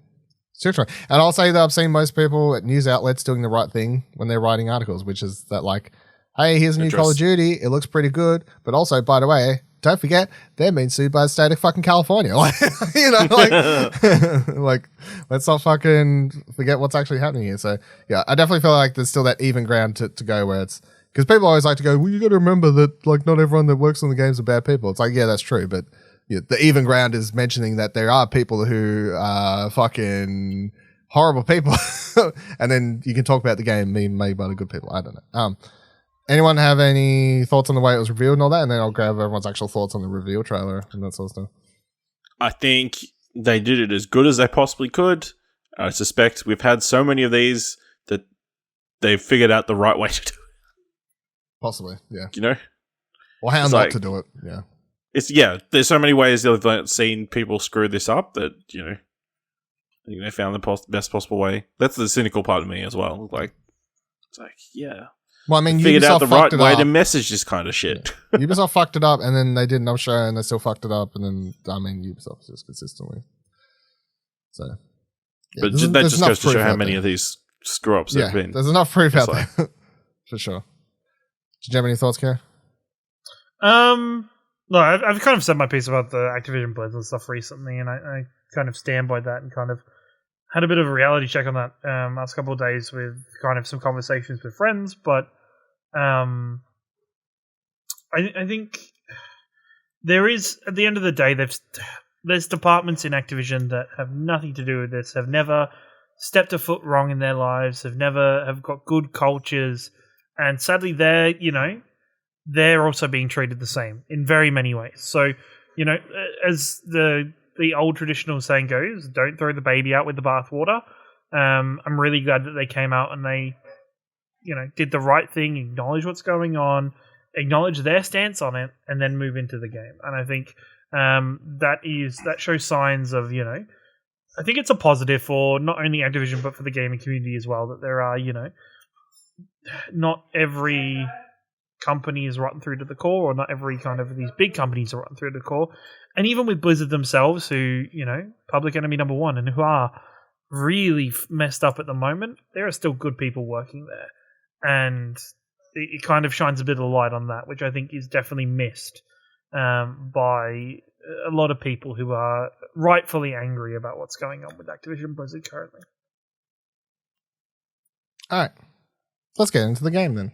and I'll say that I've seen most people at news outlets doing the right thing when they're writing articles, which is that, like, hey, here's a new Call of Duty. It looks pretty good. But also, by the way, don't forget, they're being sued by the state of fucking California. Like, you know, like, like, let's not fucking forget what's actually happening here. So, yeah, I definitely feel like there's still that even ground to go where it's, because people always like to go, well, you got to remember that, like, not everyone that works on the games are bad people. It's like, yeah, that's true. But yeah, the even ground is mentioning that there are people who are fucking horrible people. And then you can talk about the game being made by the good people. I don't know. Anyone have any thoughts on the way it was revealed and all that? And then I'll grab everyone's actual thoughts on the reveal trailer and that sort of stuff. I think they did it as good as they possibly could. I suspect we've had so many of these that they've figured out the right way to do it. Possibly, yeah. You know? Or how not to do it, yeah. There's so many ways they've seen people screw this up that, you know, I think they found the best possible way. That's the cynical part of me as well. Like, it's like, yeah. Well, I mean, figured out Ubisoft the right fucked it way up. to message this kind of shit. Yeah. Ubisoft fucked it up, and then they did another show, and they still fucked it up, and then I mean, Ubisoft just consistently. So, yeah, But there's that just enough goes to proof show how out many there. of these screw ups there have been. There's enough proof out like- there for sure. Did you have any thoughts, Kara? No, I've kind of said my piece about the Activision Blizzard stuff recently, and I kind of stand by that and kind of had a bit of a reality check on that last couple of days with kind of some conversations with friends, but I think there is, at the end of the day, there's departments in Activision that have nothing to do with this, have never stepped a foot wrong in their lives, have got good cultures, and sadly they're also being treated the same in very many ways. So, as the old traditional saying goes, don't throw the baby out with the bathwater. I'm really glad that they came out and they, did the right thing, acknowledge what's going on, acknowledge their stance on it, and then move into the game. And I think that shows signs of, I think it's a positive for not only Activision but for the gaming community as well, that there are, not every company is rotten through to the core, or not every kind of these big companies are rotten through to the core. And even with Blizzard themselves, who, public enemy number one, and who are really messed up at the moment, there are still good people working there. And it kind of shines a bit of light on that, which I think is definitely missed by a lot of people who are rightfully angry about what's going on with Activision Blizzard currently. All right, let's get into the game then.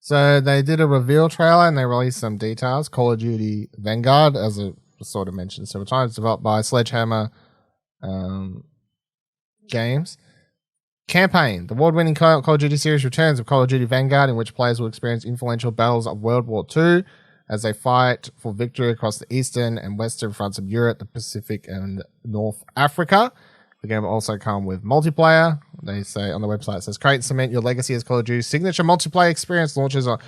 So they did a reveal trailer and they released some details. Call of Duty Vanguard, as I sort of mentioned several times, developed by Sledgehammer Games. Campaign. The award-winning Call of Duty series returns of Call of Duty Vanguard, in which players will experience influential battles of World War II as they fight for victory across the eastern and western fronts of Europe, the Pacific, and North Africa. The game will also come with multiplayer. They say on the website, it says, create and cement your legacy as Call of Duty's signature multiplayer experience launches on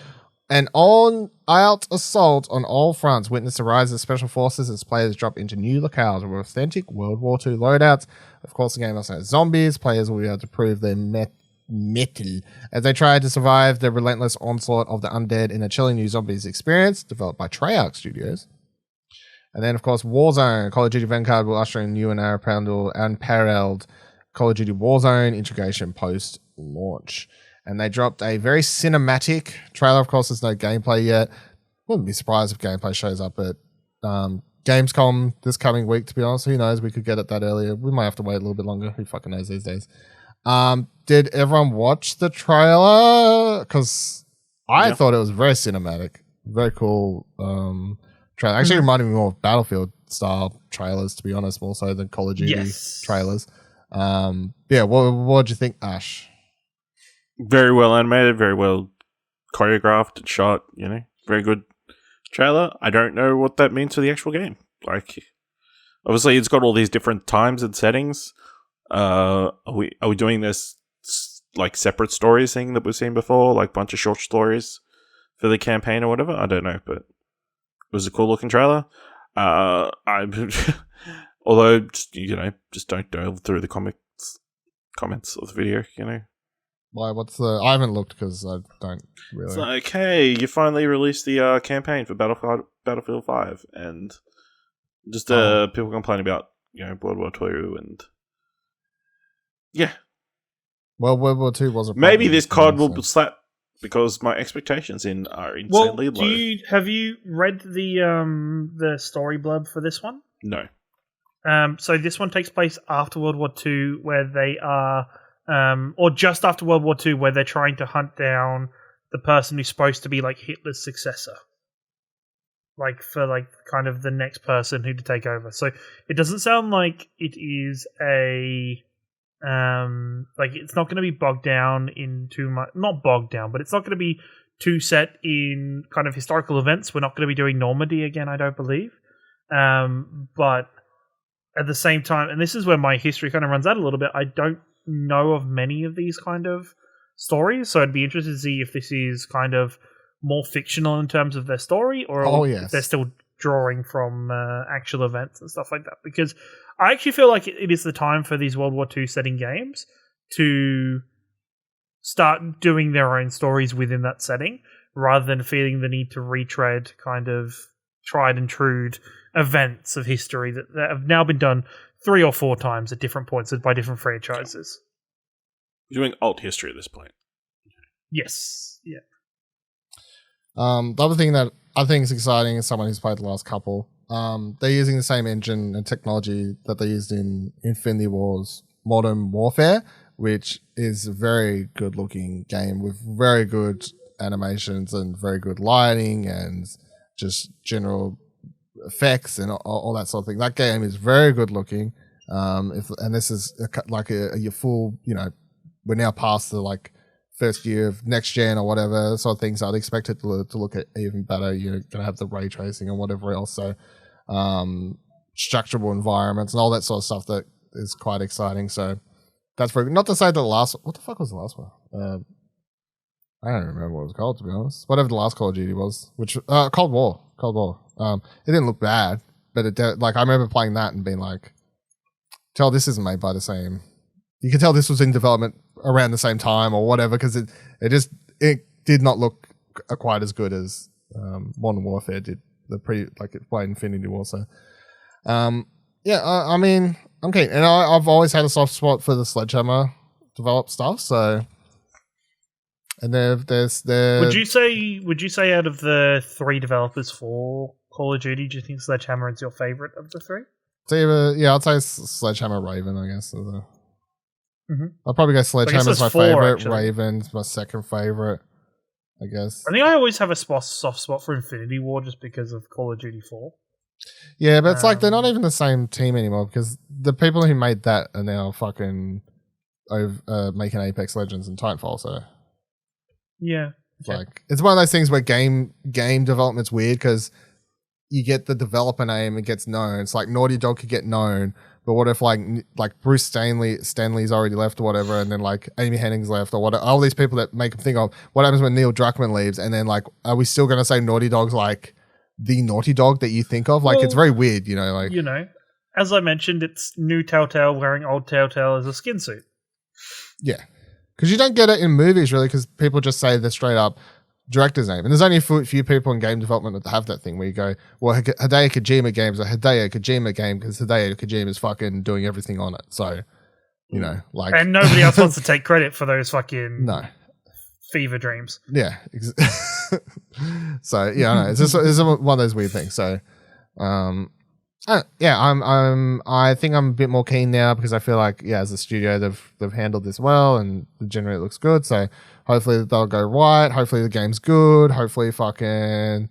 an all-out assault on all fronts. Witness the rise of special forces as players drop into new locales with authentic World War II loadouts. Of course, the game also has zombies. Players will be able to prove their mettle as they try to survive the relentless onslaught of the undead in a chilling new zombies experience developed by Treyarch Studios. And then, of course, Warzone. Call of Duty Vanguard will usher in new and unparalleled Call of Duty Warzone integration post-launch. And they dropped a very cinematic trailer. Of course, there's no gameplay yet. Wouldn't be surprised if gameplay shows up at Gamescom this coming week, to be honest. Who knows? We could get it that earlier. We might have to wait a little bit longer. Who fucking knows these days? Did everyone watch the trailer? Because I thought it was very cinematic. Very cool trailer. Actually reminded me more of Battlefield style trailers, to be honest, more so than Call of Duty trailers. What did you think, Ash? Very well animated, very well choreographed and shot, very good trailer. I don't know what that means for the actual game. Like, obviously it's got all these different times and settings. Are we doing this like separate stories thing that we've seen before, like bunch of short stories for the campaign or whatever? I don't know, but it was a cool looking trailer. Although just don't delve through the comments of the video, Why? I haven't looked because I don't really. It's like, hey, you finally released the campaign for Battlefield 5, and just people complaining about World War II and Well, World War II wasn't. Maybe this COD will slap because my expectations are insanely low. Have you read the story blurb for this one? No. So this one takes place after World War II, where they are. Or just after World War II, where they're trying to hunt down the person who's supposed to be like Hitler's successor, like for like kind of the next person who to take over. So it doesn't sound like it is a like it's not going to be bogged down in too much. Not bogged down, but it's not going to be too set in kind of historical events. We're not going to be doing Normandy again, I don't believe. But at the same time, and this is where my history kind of runs out a little bit, I don't know of many of these kind of stories, so I'd be interested to see if this is kind of more fictional in terms of their story, or if they're still drawing from actual events and stuff like that. Because I actually feel like it is the time for these World War II setting games to start doing their own stories within that setting, rather than feeling the need to retread kind of tried and true events of history that have now been done 3 or 4 times at different points by different franchises. You're doing alt history at this point. Yes. Yeah. The other thing that I think is exciting is someone who's played the last couple. They're using the same engine and technology that they used in Infinity War's Modern Warfare, which is a very good looking game with very good animations and very good lighting and just general effects and all that sort of thing. That game is very good looking. And this is like a full, we're now past the like first year of next gen or whatever sort of things. I'd expect it to look at even better. You're going to have the ray tracing and whatever else. So, structurable environments and all that sort of stuff that is quite exciting. So that's very good. Not to say that what the fuck was the last one? I don't remember what it was called, to be honest. Whatever the last Call of Duty was, which, Cold War. It didn't look bad, but I remember playing that and being like, tell this isn't made by the same. You can tell this was in development around the same time or whatever, because it did not look quite as good as Modern Warfare did. It played Infinity War. So, I mean, I'm keen, and I've always had a soft spot for the Sledgehammer developed stuff. So, and there's Would you say out of the 3 developers for Call of Duty, do you think Sledgehammer is your favorite of the 3? I'd say Sledgehammer Raven, I guess. I'll probably go Sledgehammer as my 4, favorite. actually. Raven's my second favorite, I guess. I think I always have a soft spot for Infinity War just because of Call of Duty 4. Yeah, but it's like they're not even the same team anymore, because the people who made that are now fucking making Apex Legends and Titanfall. So yeah, it's one of those things where game development's weird, because you get the developer name, it gets known. It's like Naughty Dog could get known, but what if like Bruce Stanley's already left or whatever, and then like Amy Hennig's left or whatever? All these people that make them think of what happens when Neil Druckmann leaves, and then like, are we still going to say Naughty Dog's like the Naughty Dog that you think of? Like, it's very weird, as I mentioned, it's new Telltale wearing old Telltale as a skin suit. Yeah, because you don't get it in movies really, because people just say the straight up director's name, and there's only a few people in game development that have that thing where you go, well, Hideo Kojima games are Hideo Kojima game because Hideo Kojima is fucking doing everything on it. So, and nobody else wants to take credit for those fucking fever dreams. Yeah. So yeah, I know. It's one of those weird things. So, I think I'm a bit more keen now, because I feel like, as a studio, they've handled this well, and generally it looks good. So hopefully they'll go right. Hopefully the game's good. Hopefully fucking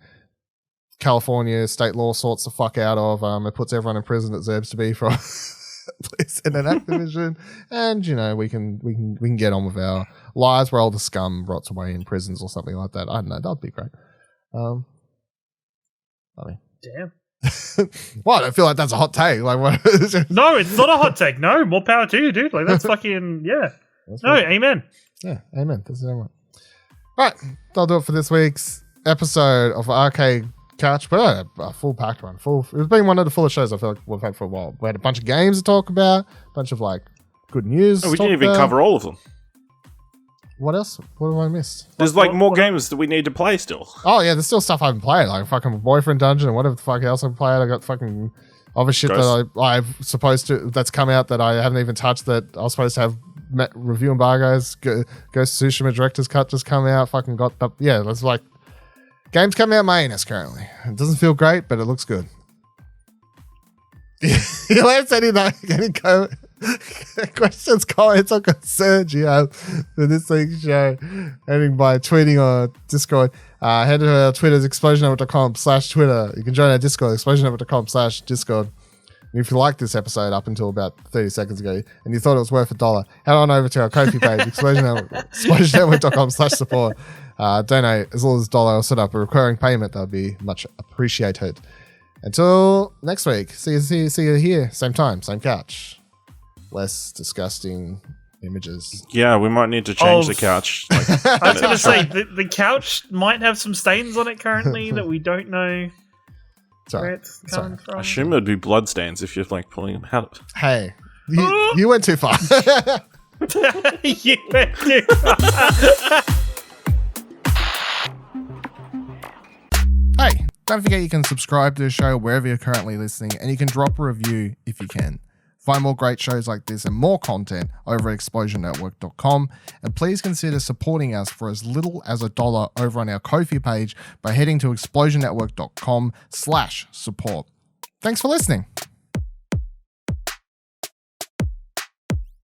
California state law sorts the fuck out of. It puts everyone in prison that deserves to be for Blizzard and Activision, and we can get on with our lives where all the scum rots away in prisons or something like that. I don't know. That'd be great. Damn. Well, I don't feel like that's a hot take. Like, what? No, it's not a hot take. No, more power to you, dude. Like, that's fucking amen. Yeah, amen. This is everyone. Right, that'll do it for this week's episode of Arcade Couch. But a full packed one. It's been one of the fullest shows I feel like we've had for a while. We had a bunch of games to talk about, a bunch of like good news. We didn't even cover all of them. What else? What have I missed? There's more games that we need to play still. Oh yeah, there's still stuff I haven't played, like fucking Boyfriend Dungeon and whatever the fuck else I've played. I got fucking other shit that I've supposed to, that's come out that I haven't even touched, that I was supposed to have review embargoes. Ghost of Tsushima Director's Cut just come out. Fucking got up. Yeah, there's like games coming out my anus currently. It doesn't feel great, but it looks good. Let's any questions, comments, or concerns you have for this week's show, heading by tweeting or Discord. Head to our Twitter's explosionnetwork.com/Twitter. You can join our Discord, explosionnetwork.com/Discord. And if you liked this episode up until about 30 seconds ago and you thought it was worth $1, head on over to our Ko-fi page, explosionnetwork.com/support. Donate as little as $1 or set up a recurring payment. That would be much appreciated. Until next week, see you here, same time, same couch. Less disgusting images. Yeah, we might need to change the couch. I was going to say, the couch might have some stains on it currently that we don't know where it's coming from. I assume it would be bloodstains if you're like pulling them out. Hey, you went too far. You do. Hey, don't forget you can subscribe to the show wherever you're currently listening, and you can drop a review if you can. Find more great shows like this and more content over at explosionnetwork.com, and please consider supporting us for as little as $1 over on our Ko-fi page by heading to explosionnetwork.com/support. Thanks for listening.